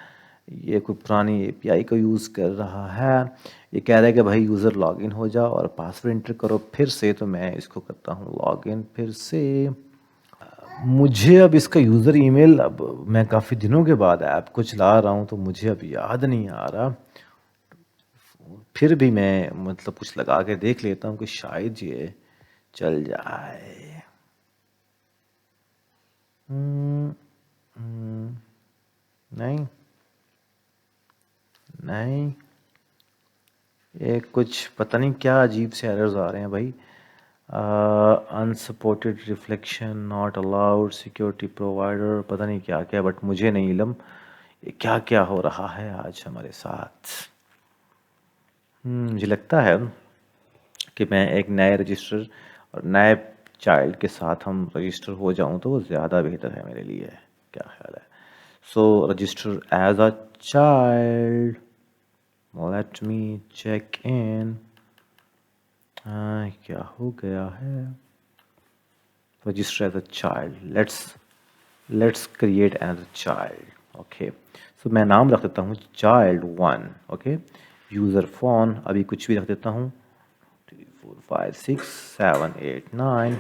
ये कोई पुरानी API को यूज़ कर रहा है। ये कह रहा है कि भाई यूज़र लॉगिन हो जाओ और पासवर्ड एंटर करो फिर से, तो मैं इसको करता हूँ लॉगिन फिर से। मुझे अब इसका यूज़र ईमेल, अब मैं काफ़ी दिनों के बाद ऐप को चला रहा हूँ तो मुझे अब याद नहीं आ रहा, फिर भी मैं मतलब कुछ लगा के देख लेता हूँ कि शायद ये चल जाए। नहीं नहीं, ये कुछ पता नहीं क्या अजीब से एरर्स आ रहे हैं भाई। Unsupported reflection not allowed, security provider, पता नहीं क्या क्या, बट मुझे नहीं इलम ये क्या क्या हो रहा है आज हमारे साथ। मुझे लगता है कि मैं एक नए रजिस्टर और नए चाइल्ड के साथ हम रजिस्टर हो जाऊं तो वो ज़्यादा बेहतर है मेरे लिए, क्या ख्याल है? So register as a child, let me check in. क्या हो गया है, register as a child, let's let's create another child. Okay, so मैं नाम रख देता हूँ child1। ओके, यूज़र फ़ोन अभी कुछ भी रख देता हूँ, 3 4 5 6 7 8 9।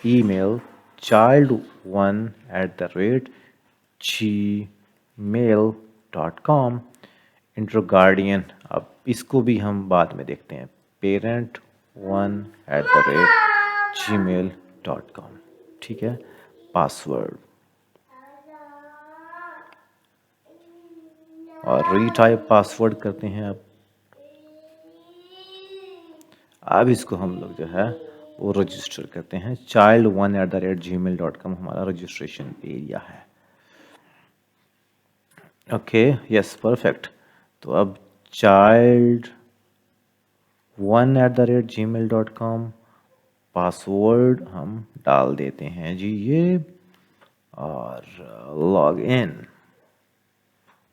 Email child1@gmail.com। इंटर गार्डियन, अब इसको भी हम बाद में देखते हैं, parent1@gmail.com। ठीक है, पासवर्ड और रीटाइप पासवर्ड करते हैं। अब इसको हम लोग जो है वो रजिस्टर करते हैं। child1@gmail.com हमारा रजिस्ट्रेशन एरिया है। Okay, yes, perfect. तो अब child1@gmail.com पासवर्ड हम डाल देते हैं जी ये, और log in.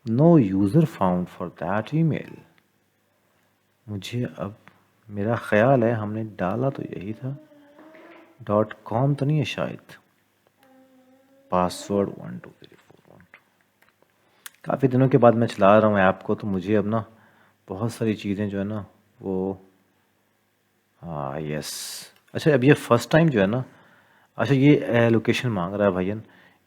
No user found for that email. मुझे अब मेरा ख्याल है हमने डाला तो यही था, .com तो नहीं है शायद। पासवर्ड 123412। काफ़ी दिनों के बाद मैं चला रहा हूँ ऐप को, तो मुझे अब ना बहुत सारी चीज़ें जो है ना वो, हाँ यस। अच्छा, अब ये फर्स्ट टाइम जो है ना, अच्छा ये लोकेशन मांग रहा है भैया,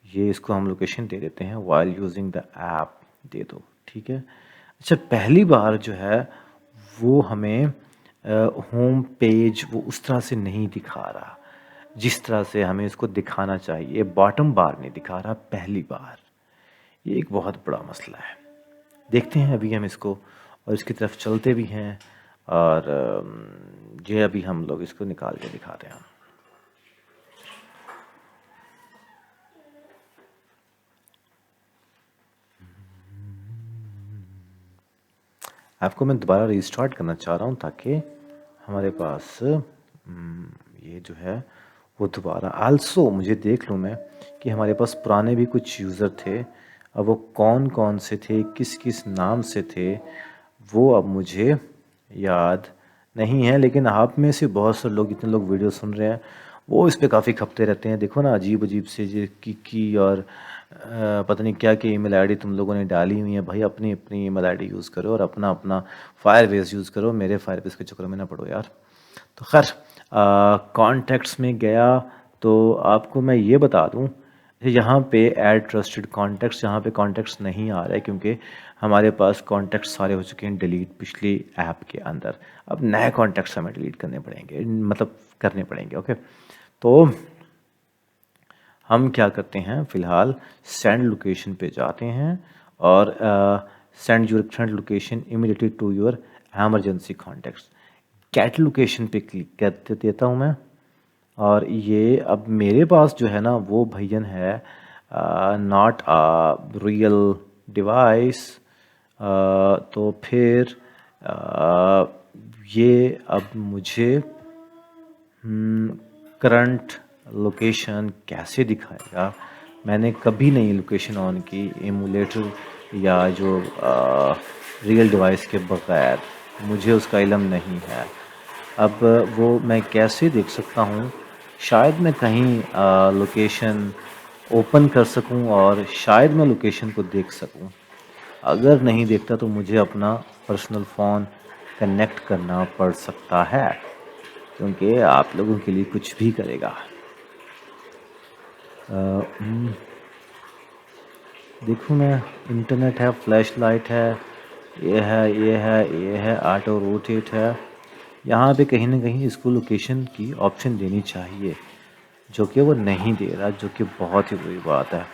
ये इसको हम लोकेशन दे देते हैं, वाइल यूजिंग द ऐप दे दो, ठीक है। अच्छा, पहली बार जो है वो हमें होम पेज वो उस तरह से नहीं दिखा रहा जिस तरह से हमें इसको दिखाना चाहिए, बॉटम बार नहीं दिखा रहा पहली बार। ये एक बहुत बड़ा मसला है। देखते हैं अभी हम इसको, और इसकी तरफ चलते भी हैं, और ये अभी हम लोग इसको निकाल के दिखाते हैं। आपको मैं दोबारा रीस्टार्ट करना चाह रहा हूँ ताकि हमारे पास ये जो है वो दोबारा आल्सो मुझे देख लूँ मैं कि हमारे पास पुराने भी कुछ यूज़र थे, अब वो कौन कौन से थे, किस किस नाम से थे, वो अब मुझे याद नहीं है। लेकिन आप में से बहुत से लोग, इतने लोग वीडियो सुन रहे हैं, वो इस पे काफ़ी खपते रहते हैं। देखो ना, अजीब अजीब से जो की और पता नहीं क्या क्या ईमेल आईडी तुम लोगों ने डाली हुई है। भाई अपनी अपनी ईमेल आईडी यूज़ करो और अपना अपना फायरबेस यूज़ करो, मेरे फायरबेस के चक्कर में ना पड़ो यार। तो खैर, कॉन्टेक्ट्स में गया तो आपको मैं ये बता दूं, यहाँ पे ऐड ट्रस्टेड कॉन्टेक्ट्स, यहाँ पे कॉन्टेक्ट्स नहीं आ रहा है क्योंकि हमारे पास कॉन्टेक्ट्स सारे हो चुके हैं डिलीट पिछली ऐप के अंदर। अब नए कॉन्टेक्ट्स हमें डिलीट करने पड़ेंगे, मतलब करने पड़ेंगे। ओके, तो हम क्या करते हैं, फ़िलहाल सेंड लोकेशन पे जाते हैं और send your current location immediately to your emergency contacts. Get location पे क्लिक कर देता हूँ मैं, और ये अब मेरे पास जो है ना वो भैयन है नॉट अ रियल डिवाइस। तो फिर ये अब मुझे करंट लोकेशन कैसे दिखाएगा। मैंने कभी नहीं लोकेशन ऑन की एमुलेटर या जो रियल डिवाइस के बगैर, मुझे उसका इल्म नहीं है। अब वो मैं कैसे देख सकता हूँ, शायद मैं कहीं लोकेशन ओपन कर सकूँ और शायद मैं लोकेशन को देख सकूँ। अगर नहीं देखता तो मुझे अपना पर्सनल फ़ोन कनेक्ट करना पड़ सकता है, क्योंकि आप लोगों के लिए कुछ भी करेगा। देखूँ मैं, इंटरनेट है, फ्लैश लाइट है, ये है, ये है, ये है, ऑटो रोटेट है। यहाँ पे कहीं ना कहीं इसको लोकेशन की ऑप्शन देनी चाहिए, जो कि वो नहीं दे रहा, जो कि बहुत ही बुरी बात है।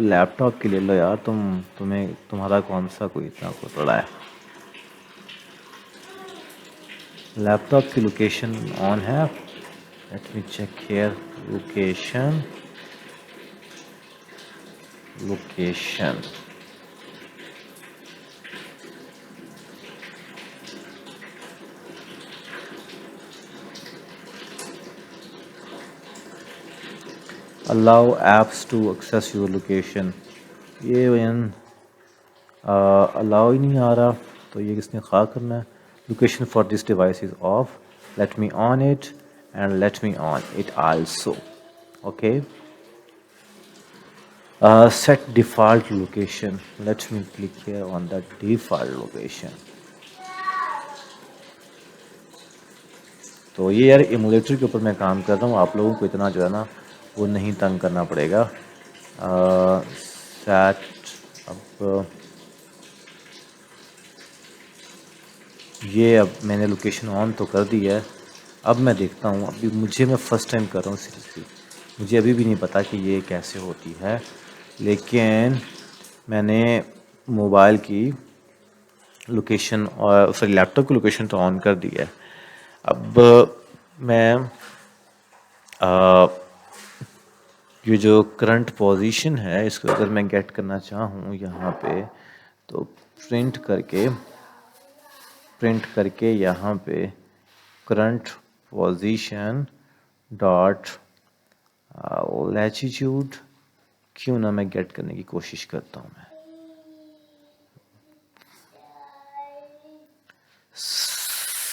लैपटॉप के ले लो यार, तुम्हारा कौन सा कोई इतना को बड़ा है। लैपटॉप की लोकेशन ऑन है। Let me check here, location allow apps to access your location. ये वैन अलाउ ही नहीं आ रहा, तो ये किसने खा करना है। Location for this device is off, let me on it and let me on it also. Okay. Set default location. Let me click here on the default location. तो ये यार एमुलेटर के ऊपर मैं काम कर रहा हूँ, आप लोगों को इतना जो है ना वो नहीं तंग करना पड़ेगा। सेट अब ये अब मैंने लोकेशन ऑन तो कर दी है। अब मैं देखता हूँ, अभी मैं फ़र्स्ट टाइम कर रहा हूँ सीरियसली, मुझे अभी भी नहीं पता कि ये कैसे होती है, लेकिन मैंने मोबाइल की लोकेशन और सॉरी लैपटॉप की लोकेशन तो ऑन कर दी है। अब मैं ये जो करंट पोजीशन है इसको अगर मैं गेट करना चाहूँ यहाँ पे, तो प्रिंट करके यहाँ पे करंट पोजीशन डॉट लैटिट्यूड क्यों ना मैं गेट करने की कोशिश करता हूँ। मैं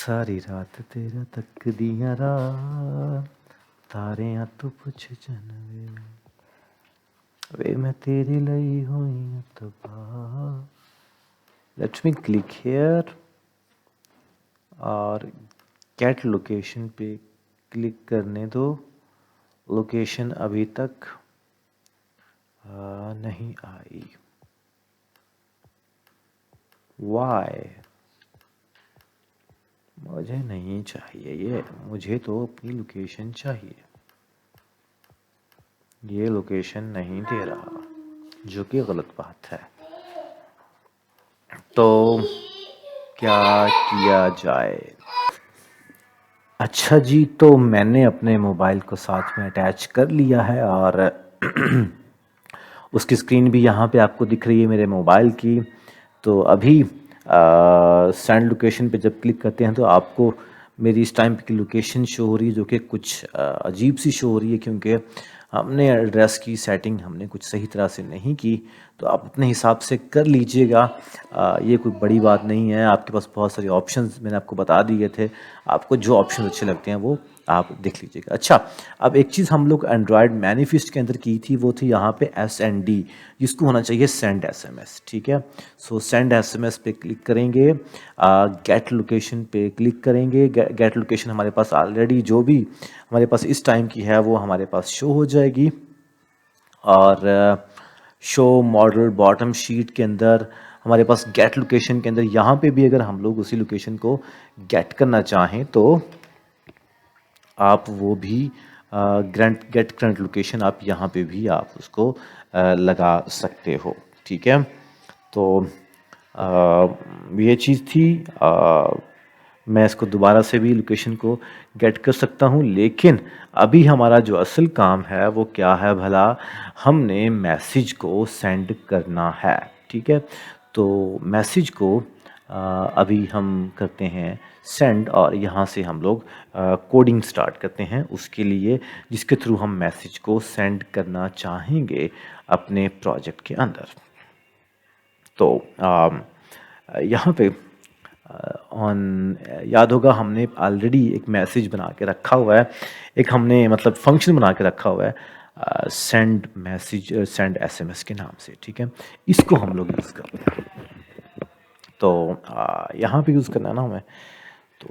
सारी रात तेरा तक दिया रात तारे तू पुछ जनवे वे मैं तेरी लई हुई तबाह। लेट मी क्लिक हेयर और गेट लोकेशन पे क्लिक करने दो। लोकेशन अभी तक नहीं आई। वाई? मुझे नहीं चाहिए ये, मुझे तो अपनी लोकेशन चाहिए। ये लोकेशन नहीं दे रहा, जो कि गलत बात है। तो क्या किया जाए? अच्छा जी, तो मैंने अपने मोबाइल को साथ में अटैच कर लिया है और उसकी स्क्रीन भी यहाँ पे आपको दिख रही है मेरे मोबाइल की। तो अभी सेंड लोकेशन पे जब क्लिक करते हैं तो आपको मेरी इस टाइम की लोकेशन शो हो रही है, जो कि कुछ अजीब सी शो हो रही है, क्योंकि हमने एड्रेस की सेटिंग हमने कुछ सही तरह से नहीं की। तो आप अपने हिसाब से कर लीजिएगा, ये कोई बड़ी बात नहीं है। आपके पास बहुत सारे ऑप्शंस मैंने आपको बता दिए थे, आपको जो ऑप्शन अच्छे लगते हैं वो आप देख लीजिएगा। अच्छा, अब एक चीज़ हम लोग एंड्रॉयड मैनिफेस्ट के अंदर की थी, वो थी यहाँ पे SND, जिसको होना चाहिए सेंड SMS। ठीक है, सो सेंड SMS पे क्लिक करेंगे, गेट लोकेशन पे क्लिक करेंगे। गेट लोकेशन हमारे पास ऑलरेडी जो भी हमारे पास इस टाइम की है वो हमारे पास शो हो जाएगी। और शो मॉडल बॉटम शीट के अंदर हमारे पास गेट लोकेशन के अंदर यहाँ पे भी अगर हम लोग उसी लोकेशन को गेट करना चाहें तो आप वो भी गेट करंट लोकेशन आप यहाँ पे भी आप उसको लगा सकते हो। ठीक है, तो ये चीज़ थी। मैं इसको दोबारा से भी लोकेशन को गेट कर सकता हूँ, लेकिन अभी हमारा जो असल काम है वो क्या है भला, हमने मैसेज को सेंड करना है। ठीक है, तो मैसेज को अभी हम करते हैं सेंड, और यहाँ से हम लोग कोडिंग स्टार्ट करते हैं उसके लिए, जिसके थ्रू हम मैसेज को सेंड करना चाहेंगे अपने प्रोजेक्ट के अंदर। तो यहाँ पे ऑन याद होगा हमने ऑलरेडी एक मैसेज बना के रखा हुआ है, एक हमने मतलब फंक्शन बना के रखा हुआ है सेंड मैसेज सेंड SMS के नाम से। ठीक है, इसको हम लोग यूज़ करते हैं। तो यहाँ पे यूज़ करना है ना हमें, तो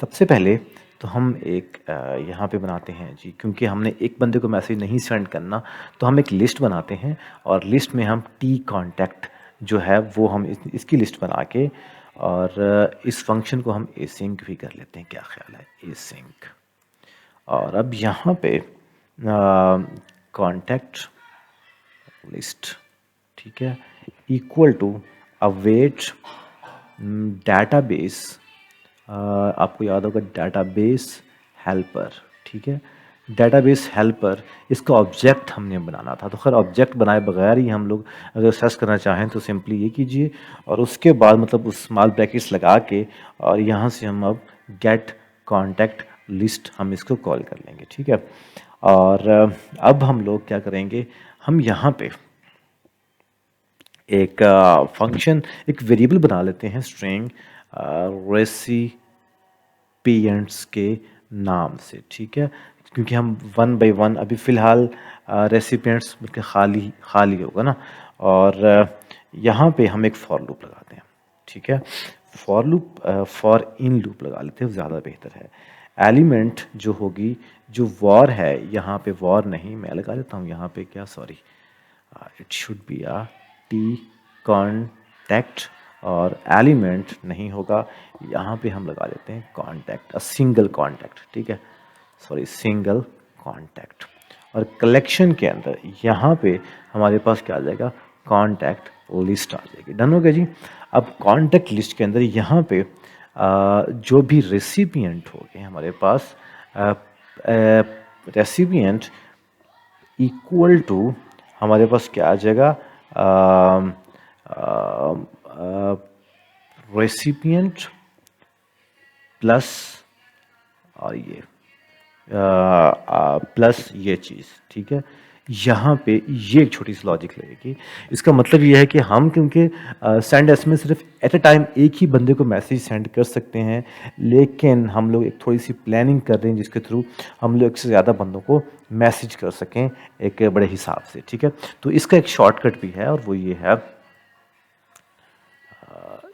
सबसे पहले तो हम एक यहाँ पे बनाते हैं जी, क्योंकि हमने एक बंदे को मैसेज नहीं सेंड करना, तो हम एक लिस्ट बनाते हैं और लिस्ट में हम T कॉन्टैक्ट जो है वो हम इसकी लिस्ट बना के, और इस फंक्शन को हम एसिंक भी कर लेते हैं। क्या ख्याल है? एसिंक। और अब यहाँ पे कॉन्टैक्ट लिस्ट, ठीक है, इक्वल टू अवेट डाटाबेस, आपको याद होगा डाटाबेस हेल्पर। ठीक है, डाटाबेस हेल्पर, इसका ऑब्जेक्ट हमने बनाना था। तो खैर ऑब्जेक्ट बनाए बगैर ही हम लोग अगर सर्च करना चाहें तो सिंपली ये कीजिए, और उसके बाद मतलब उस स्मॉल ब्रैकेट्स लगा के, और यहाँ से हम अब गेट कॉन्टैक्ट लिस्ट हम इसको कॉल कर लेंगे। ठीक है, और अब हम लोग क्या करेंगे, हम यहाँ पे एक फंक्शन, एक वेरिएबल बना लेते हैं स्ट्रिंग रेसिप्रोकल। रेसिपिएंट्स के नाम से, ठीक है। क्योंकि हम वन बाय वन अभी फ़िलहाल रेसिपिएंट्स मतलब खाली खाली होगा ना, और यहाँ पे हम एक फॉर लूप लगाते हैं, ठीक है। For loop for in loop लगा लेते हैं, ज़्यादा बेहतर है। एलिमेंट जो होगी, जो वॉर है, यहाँ पे वॉर नहीं, मैं लगा देता हूँ यहाँ पे क्या, sorry, it should be a T contact, और एलिमेंट नहीं होगा, यहाँ पे हम लगा देते हैं कॉन्टैक्ट, अ सिंगल कॉन्टैक्ट, ठीक है, सॉरी सिंगल कॉन्टैक्ट। और कलेक्शन के अंदर यहाँ पे हमारे पास क्या आ जाएगा, कॉन्टैक्ट लिस्ट आ जाएगी। डन हो गया जी। अब कॉन्टैक्ट लिस्ट के अंदर यहाँ पे जो भी रेसिपिएंट हो गए हमारे पास, रेसिपिएंट इक्वल टू हमारे पास क्या आ जाएगा, रेसिपिएंट प्लस, और ये प्लस ये चीज़, ठीक है। यहाँ पे ये एक छोटी सी लॉजिक लगेगी। इसका मतलब ये है कि हम क्योंकि सेंड एस में सिर्फ एट अ टाइम एक ही बंदे को मैसेज सेंड कर सकते हैं, लेकिन हम लोग एक थोड़ी सी प्लानिंग कर रहे हैं जिसके थ्रू हम लोग एक से ज़्यादा बंदों को मैसेज कर सकें एक बड़े हिसाब से, ठीक है। तो इसका एक शॉर्टकट भी है, और वो ये है,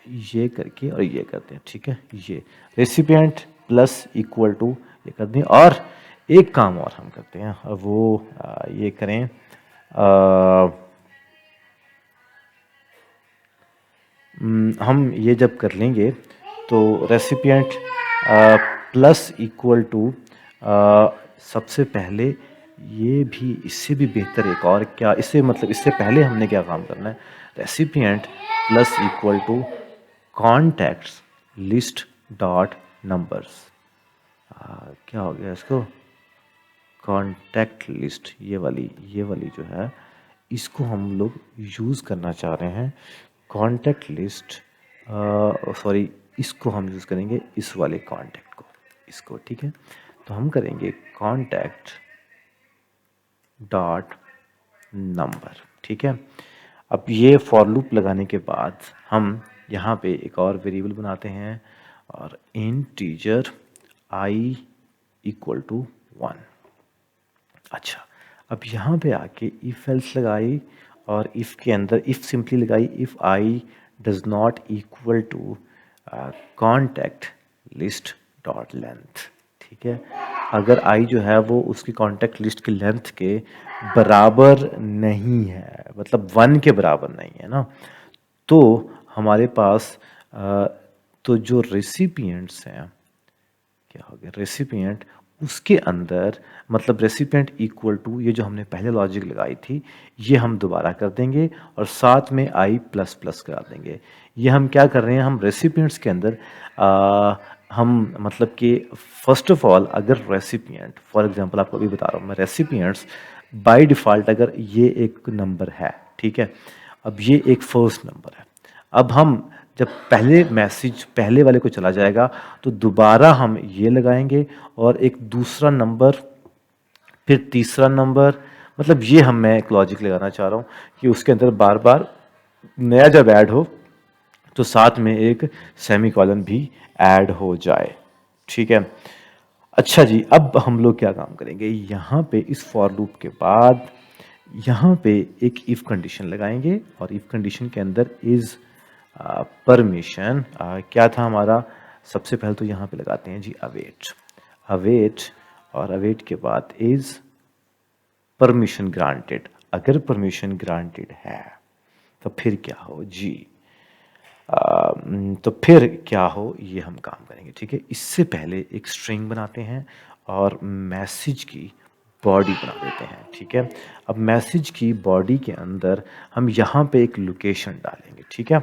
ये करके और ये करते हैं, ठीक है। ये रेसिपिएंट प्लस इक्वल टू ये कर दें, और एक काम और हम करते हैं, और वो ये करें, हम ये जब कर लेंगे तो रेसिपिएंट प्लस इक्वल टू, सबसे पहले ये भी, इससे भी बेहतर एक और क्या, इससे मतलब इससे पहले हमने क्या काम करना है, recipient plus equal to contacts list dot numbers. क्या हो गया इसको, कॉन्टैक्ट लिस्ट, ये वाली जो है, इसको हम लोग यूज़ करना चाह रहे हैं, कॉन्टैक्ट लिस्ट, सॉरी, इसको हम यूज़ करेंगे इस वाले कॉन्टैक्ट को, इसको, ठीक है। तो हम करेंगे कॉन्टैक्ट डॉट नंबर, ठीक है। अब ये फॉर लूप लगाने के बाद हम यहाँ पे एक और वेरिएबल बनाते हैं, और इंटीजर आई इक्वल टू 1। अच्छा, अब यहाँ पे आके इफ एल्स लगाई, और इफ के अंदर इफ सिंपली लगाई, if i does not equal to contact list dot length, ठीक है। अगर आई जो है वो उसकी कॉन्टैक्ट लिस्ट की लेंथ के बराबर नहीं है, मतलब 1 के बराबर नहीं है ना, तो हमारे पास तो जो रेसिपिएंट्स हैं, क्या हो गया, रेसिपिएंट, उसके अंदर मतलब रेसिपिएंट इक्वल टू, ये जो हमने पहले लॉजिक लगाई थी, ये हम दोबारा कर देंगे, और साथ में आई प्लस प्लस करा देंगे। ये हम क्या कर रहे हैं, हम रेसिपिएंट्स के अंदर हम मतलब कि फर्स्ट ऑफ ऑल, अगर रेसिपिएंट, फॉर एग्जांपल आपको अभी बता रहा हूँ मैं, रेसिपिएंट्स बाय डिफ़ॉल्ट अगर ये एक नंबर है, ठीक है, अब ये एक फर्स्ट नंबर है, अब हम जब पहले मैसेज पहले वाले को चला जाएगा तो दोबारा हम ये लगाएंगे, और एक दूसरा नंबर, फिर तीसरा नंबर, मतलब ये मैं एक लॉजिक लगाना चाह रहा हूँ कि उसके अंदर बार बार नया जब ऐड हो तो साथ में एक सेमीकोलन भी ऐड हो जाए, ठीक है। अच्छा जी, अब हम लोग क्या काम करेंगे, यहाँ पे इस फॉर लूप के बाद यहाँ पे एक इफ कंडीशन लगाएंगे, और इफ कंडीशन के अंदर इज परमिशन क्या था हमारा, सबसे पहले तो यहाँ पे लगाते हैं जी अवेट, अवेट, और अवेट के बाद इज परमिशन ग्रांटेड। अगर परमिशन ग्रांटेड है तो फिर क्या हो जी, तो फिर क्या हो ये हम काम करेंगे, ठीक है। इससे पहले एक स्ट्रिंग बनाते हैं और मैसेज की बॉडी बना देते हैं, ठीक है। अब मैसेज की बॉडी के अंदर हम यहाँ पे एक लोकेशन डालेंगे, ठीक है।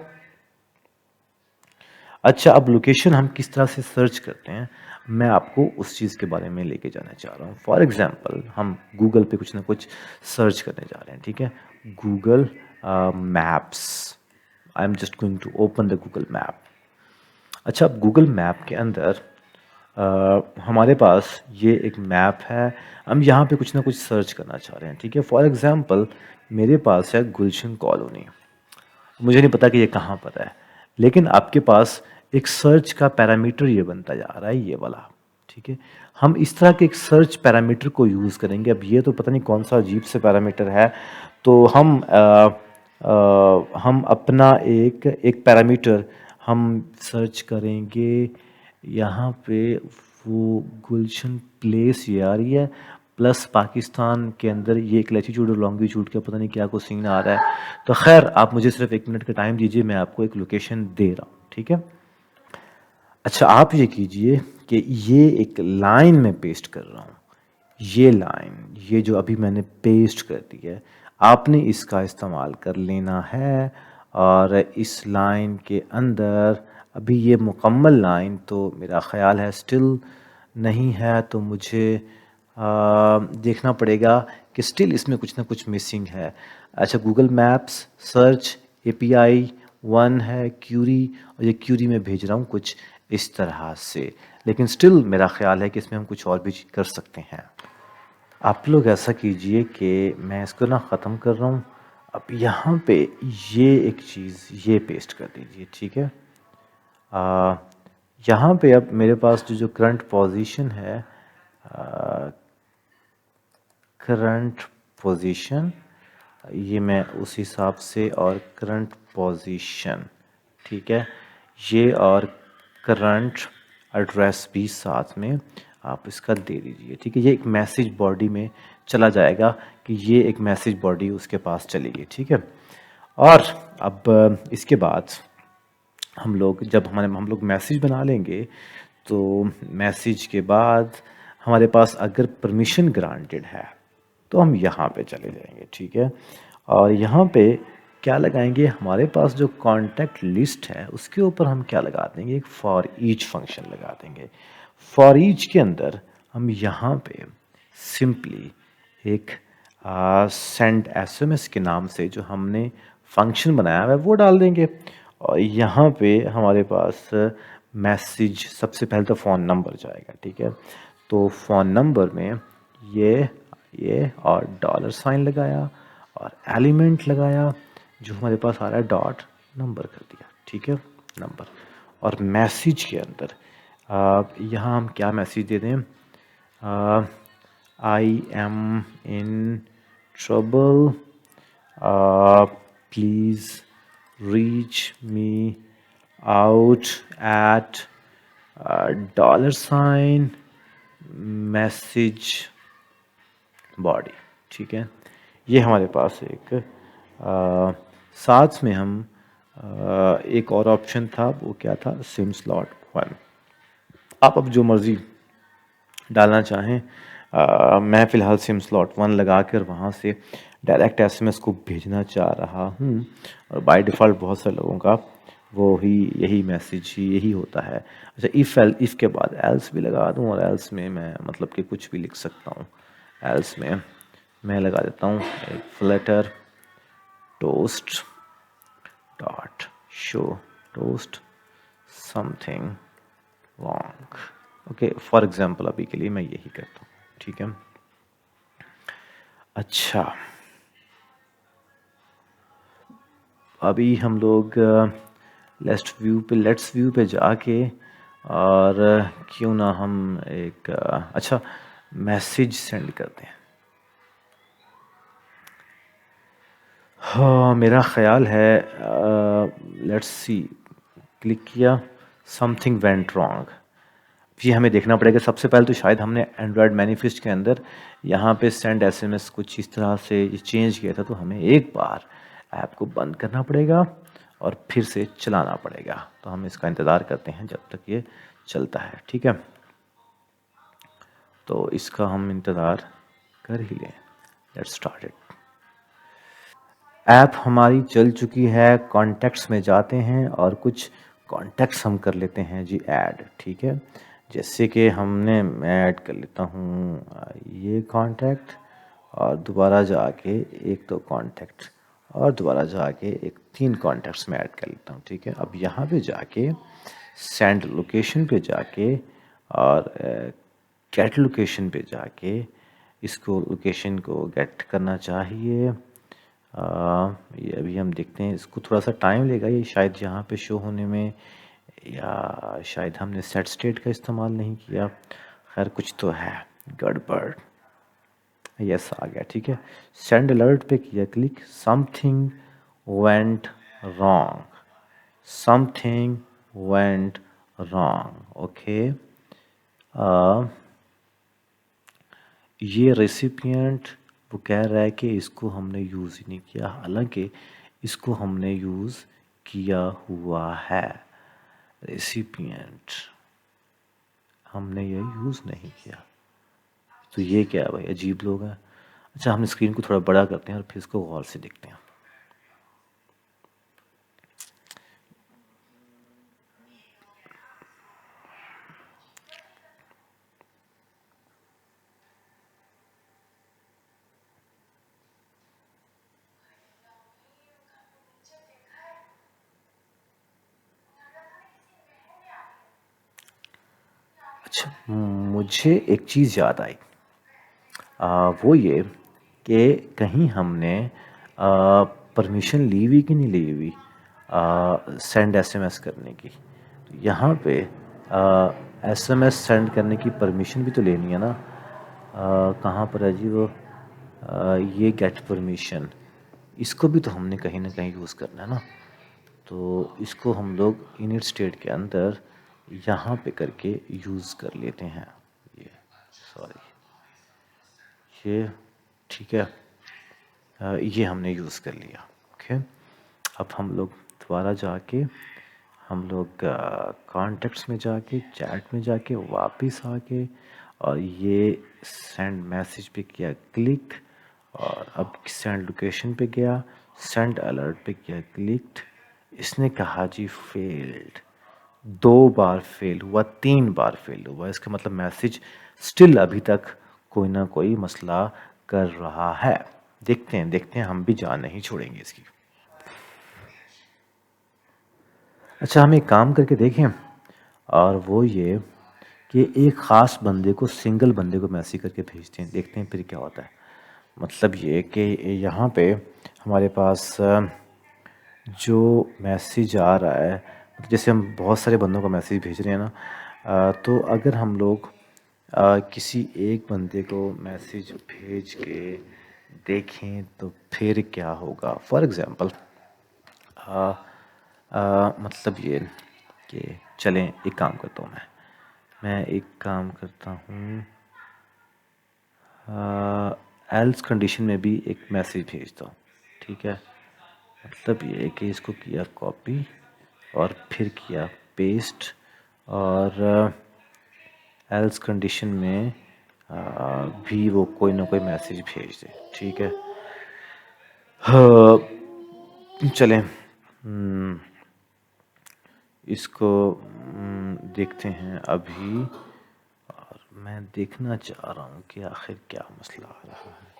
अच्छा, अब लोकेशन हम किस तरह से सर्च करते हैं, मैं आपको उस चीज़ के बारे में लेके जाना चाह रहा हूँ। फॉर एग्जांपल, हम गूगल पे कुछ ना कुछ सर्च करने जा रहे हैं, ठीक है। Google Maps, I am just going to open the Google map. अच्छा, अब गूगल मैप के अंदर हमारे पास ये एक मैप है, हम यहाँ पे कुछ ना कुछ सर्च करना चाह रहे हैं, ठीक है। फॉर एग्जांपल, मेरे पास है गुलशन कॉलोनी, मुझे नहीं पता कि ये कहाँ पर है, लेकिन आपके पास एक सर्च का पैरामीटर ये बनता जा रहा है, ये वाला, ठीक है। हम इस तरह के एक सर्च पैरामीटर को यूज़ करेंगे। अब ये तो पता नहीं कौन सा अजीब से पैरामीटर है, तो हम अपना एक एक पैरामीटर हम सर्च करेंगे यहाँ पे। वो गुलशन प्लेस ये आ रही है, प्लस पाकिस्तान के अंदर ये एक लैटीट्यूड और लॉन्गिट्यूड का पता नहीं क्या कुछ सीन आ रहा है। तो खैर आप मुझे सिर्फ 1 मिनट का टाइम दीजिए, मैं आपको एक लोकेशन दे रहा हूँ, ठीक है। अच्छा, आप ये कीजिए कि ये एक लाइन में पेस्ट कर रहा हूँ। ये लाइन, ये जो अभी मैंने पेस्ट कर दी है, आपने इसका इस्तेमाल कर लेना है। और इस लाइन के अंदर अभी ये मुकम्मल लाइन तो मेरा ख़्याल है स्टिल नहीं है, तो मुझे देखना पड़ेगा कि स्टिल इसमें कुछ ना कुछ मिसिंग है। अच्छा, गूगल मैप्स सर्च एपीआई 1 है क्यूरी, और ये क्यूरी में भेज रहा हूँ कुछ इस तरह से, लेकिन स्टिल मेरा ख़्याल है कि इसमें हम कुछ और भी कर सकते हैं। आप लोग ऐसा कीजिए कि मैं इसको ना ख़त्म कर रहा हूँ। अब यहाँ पे ये एक चीज़ ये पेस्ट कर दीजिए, ठीक है। यहाँ पे अब मेरे पास जो करंट पोजीशन है, करंट पोजीशन, ये मैं उस हिसाब से, और करंट पोजीशन, ठीक है, ये और करंट एड्रेस भी साथ में आप इसका दे दीजिए, ठीक है। ये एक मैसेज बॉडी में चला जाएगा कि ये एक मैसेज बॉडी उसके पास चलेगी, ठीक है। और अब इसके बाद हम लोग जब हम लोग मैसेज बना लेंगे, तो मैसेज के बाद हमारे पास अगर परमिशन ग्रांटेड है तो हम यहाँ पे चले जाएंगे, ठीक है। और यहाँ पे क्या लगाएंगे, हमारे पास जो कॉन्टैक्ट लिस्ट है उसके ऊपर हम क्या लगा देंगे, एक फॉर ईच फंक्शन लगा देंगे। फॉर ईच के अंदर हम यहाँ पे सिंपली एक सेंड एसएमएस के नाम से जो हमने फंक्शन बनाया हुआ है वो डाल देंगे। और यहाँ पे हमारे पास मैसेज, सबसे पहले तो फ़ोन नंबर जाएगा, ठीक है। तो फ़ोन नंबर में ये और डॉलर साइन लगाया और एलिमेंट लगाया, जो हमारे पास आ रहा है डॉट नंबर कर दिया, ठीक है, नंबर। और मैसेज के अंदर यहाँ हम क्या मैसेज दे दें, I am in trouble, please reach me out at dollar sign message body, ठीक है। ये हमारे पास एक साथ में हम एक और ऑप्शन था, वो क्या था, सिम स्लॉट 1। आप अब जो मर्ज़ी डालना चाहें, मैं फ़िलहाल सिम स्लॉट 1 लगा कर वहाँ से डायरेक्ट एसएमएस को भेजना चाह रहा हूँ। और बाय डिफ़ॉल्ट बहुत सारे लोगों का वो ही यही मैसेज ही यही होता है। अच्छा, इफ़ के बाद एल्स भी लगा दूँ, और एल्स में मैं मतलब कि कुछ भी लिख सकता हूँ। एल्स में मैं लगा देता हूँ एक Flutter toast dot show toast something wrong, okay, for example अभी के लिए मैं यही करता हूँ, ठीक है। अच्छा, अभी हम लोग लेट्स व्यू पे जाके, और क्यों ना हम एक अच्छा मैसेज सेंड करते हैं। हाँ, मेरा ख़्याल है लेट्स सी, क्लिक किया, समथिंग वेंट रॉन्ग। ये हमें देखना पड़ेगा। सबसे पहले तो शायद हमने एंड्रॉयड मैनिफेस्ट के अंदर यहाँ पे सेंड एसएमएस कुछ इस तरह से चेंज किया था, तो हमें एक बार ऐप को बंद करना पड़ेगा और फिर से चलाना पड़ेगा। तो हम इसका इंतज़ार करते हैं जब तक ये चलता है, ठीक है। तो इसका हम इंतज़ार कर ही लें। Let's start it. ऐप हमारी चल चुकी है। कॉन्टैक्ट्स में जाते हैं और कुछ कॉन्टैक्ट्स हम कर लेते हैं जी ऐड, ठीक है। जैसे कि हमने मैं ऐड कर लेता हूँ ये कॉन्टैक्ट, और दोबारा जाके एक तो कॉन्टैक्ट, और दोबारा जाके एक 3 कॉन्टैक्ट्स में ऐड कर लेता हूँ, ठीक है। अब यहाँ पे जाके सेंड लोकेशन पे जाके और गेट लोकेशन पे जाके इसको लोकेशन को गेट करना चाहिए। ये अभी हम देखते हैं, इसको थोड़ा सा टाइम लेगा, ये शायद यहाँ पे शो होने में या शायद हमने सेट स्टेट का इस्तेमाल नहीं किया। खैर कुछ तो है गड़बड़। यस आ गया, ठीक है। सेंड अलर्ट पे किया click, something went wrong, something went wrong. Okay, ये रेसिपिएंट वो कह रहा है कि इसको हमने यूज़ ही नहीं किया, हालांकि इसको हमने यूज़ किया हुआ है। रेसिपिएंट हमने ये यूज़ नहीं किया, तो ये क्या है भाई, अजीब लोग हैं। अच्छा, हम स्क्रीन को थोड़ा बड़ा करते हैं और फिर इसको गौर से देखते हैं। अच्छा, मुझे एक चीज़ याद आई। वो ये कि कहीं हमने परमिशन ली हुई कि नहीं ली हुई सेंड एसएमएस करने की। यहाँ पे एसएमएस सेंड करने की परमिशन भी तो लेनी है ना। कहाँ पर है जी वो, ये गेट परमिशन, इसको भी तो हमने कहीं ना कहीं यूज़ करना है ना। तो इसको हम लोग इनिट स्टेट के अंदर यहाँ पे करके यूज़ कर लेते हैं। ये सॉरी, ये ठीक है, ये हमने यूज़ कर लिया। ओके, अब हम लोग दोबारा जाके हम लोग कॉन्टेक्ट्स में जाके चैट में जाके वापस आके और ये सेंड मैसेज पे किया क्लिक, और अब सेंड लोकेशन पे गया, सेंड अलर्ट पे किया क्लिक। इसने कहा जी फेल्ड, 2 बार फेल हुआ, 3 बार फेल हुआ, इसका मतलब मैसेज स्टिल अभी तक कोई ना कोई मसला कर रहा है। देखते हैं, हम भी जान नहीं छोड़ेंगे इसकी। अच्छा, हम एक काम करके देखें, और वो ये कि एक ख़ास बंदे को, सिंगल बंदे को मैसेज करके भेजते हैं, देखते हैं फिर क्या होता है। मतलब ये कि यहाँ पे हमारे पास जो मैसेज आ रहा है, जैसे हम बहुत सारे बंदों को मैसेज भेज रहे हैं ना, तो अगर हम लोग किसी एक बंदे को मैसेज भेज के देखें तो फिर क्या होगा। फॉर एग्ज़ाम्पल मतलब ये कि चलें, एक काम करता हूँ, मैं एक काम करता हूँ, एल्स कंडीशन में भी एक मैसेज भेजता हूँ, ठीक है। मतलब ये है कि इसको किया कॉपी और फिर किया पेस्ट, और एल्स कंडीशन में भी वो कोई ना कोई मैसेज भेज दे, ठीक है। हाँ, चलें, इसको देखते हैं अभी, और मैं देखना चाह रहा हूँ कि आखिर क्या मसला आ रहा है।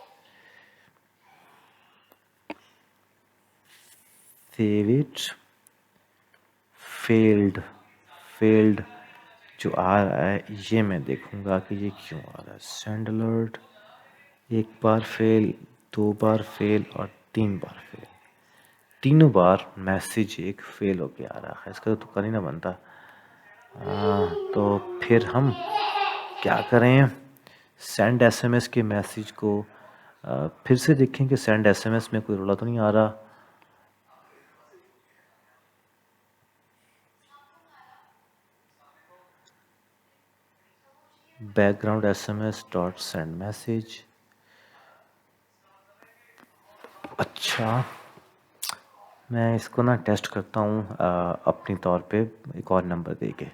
सेव इट, फेल्ड, फेल्ड जो आ रहा है ये मैं देखूंगा कि ये क्यों आ रहा है। सेंड अलर्ट, 1 बार फेल, 2 बार फेल और 3 बार फेल, तीनों बार मैसेज एक फेल होके आ रहा है। इसका तो तुक्का नहीं ना बनता। तो फिर हम क्या करें, सेंड एसएमएस के मैसेज को फिर से देखें कि सेंड एसएमएस में कोई रोला तो नहीं आ रहा। Background SMS dot send message, अच्छा मैं इसको ना टेस्ट करता हूँ अपनी तौर पे एक और नंबर दे के।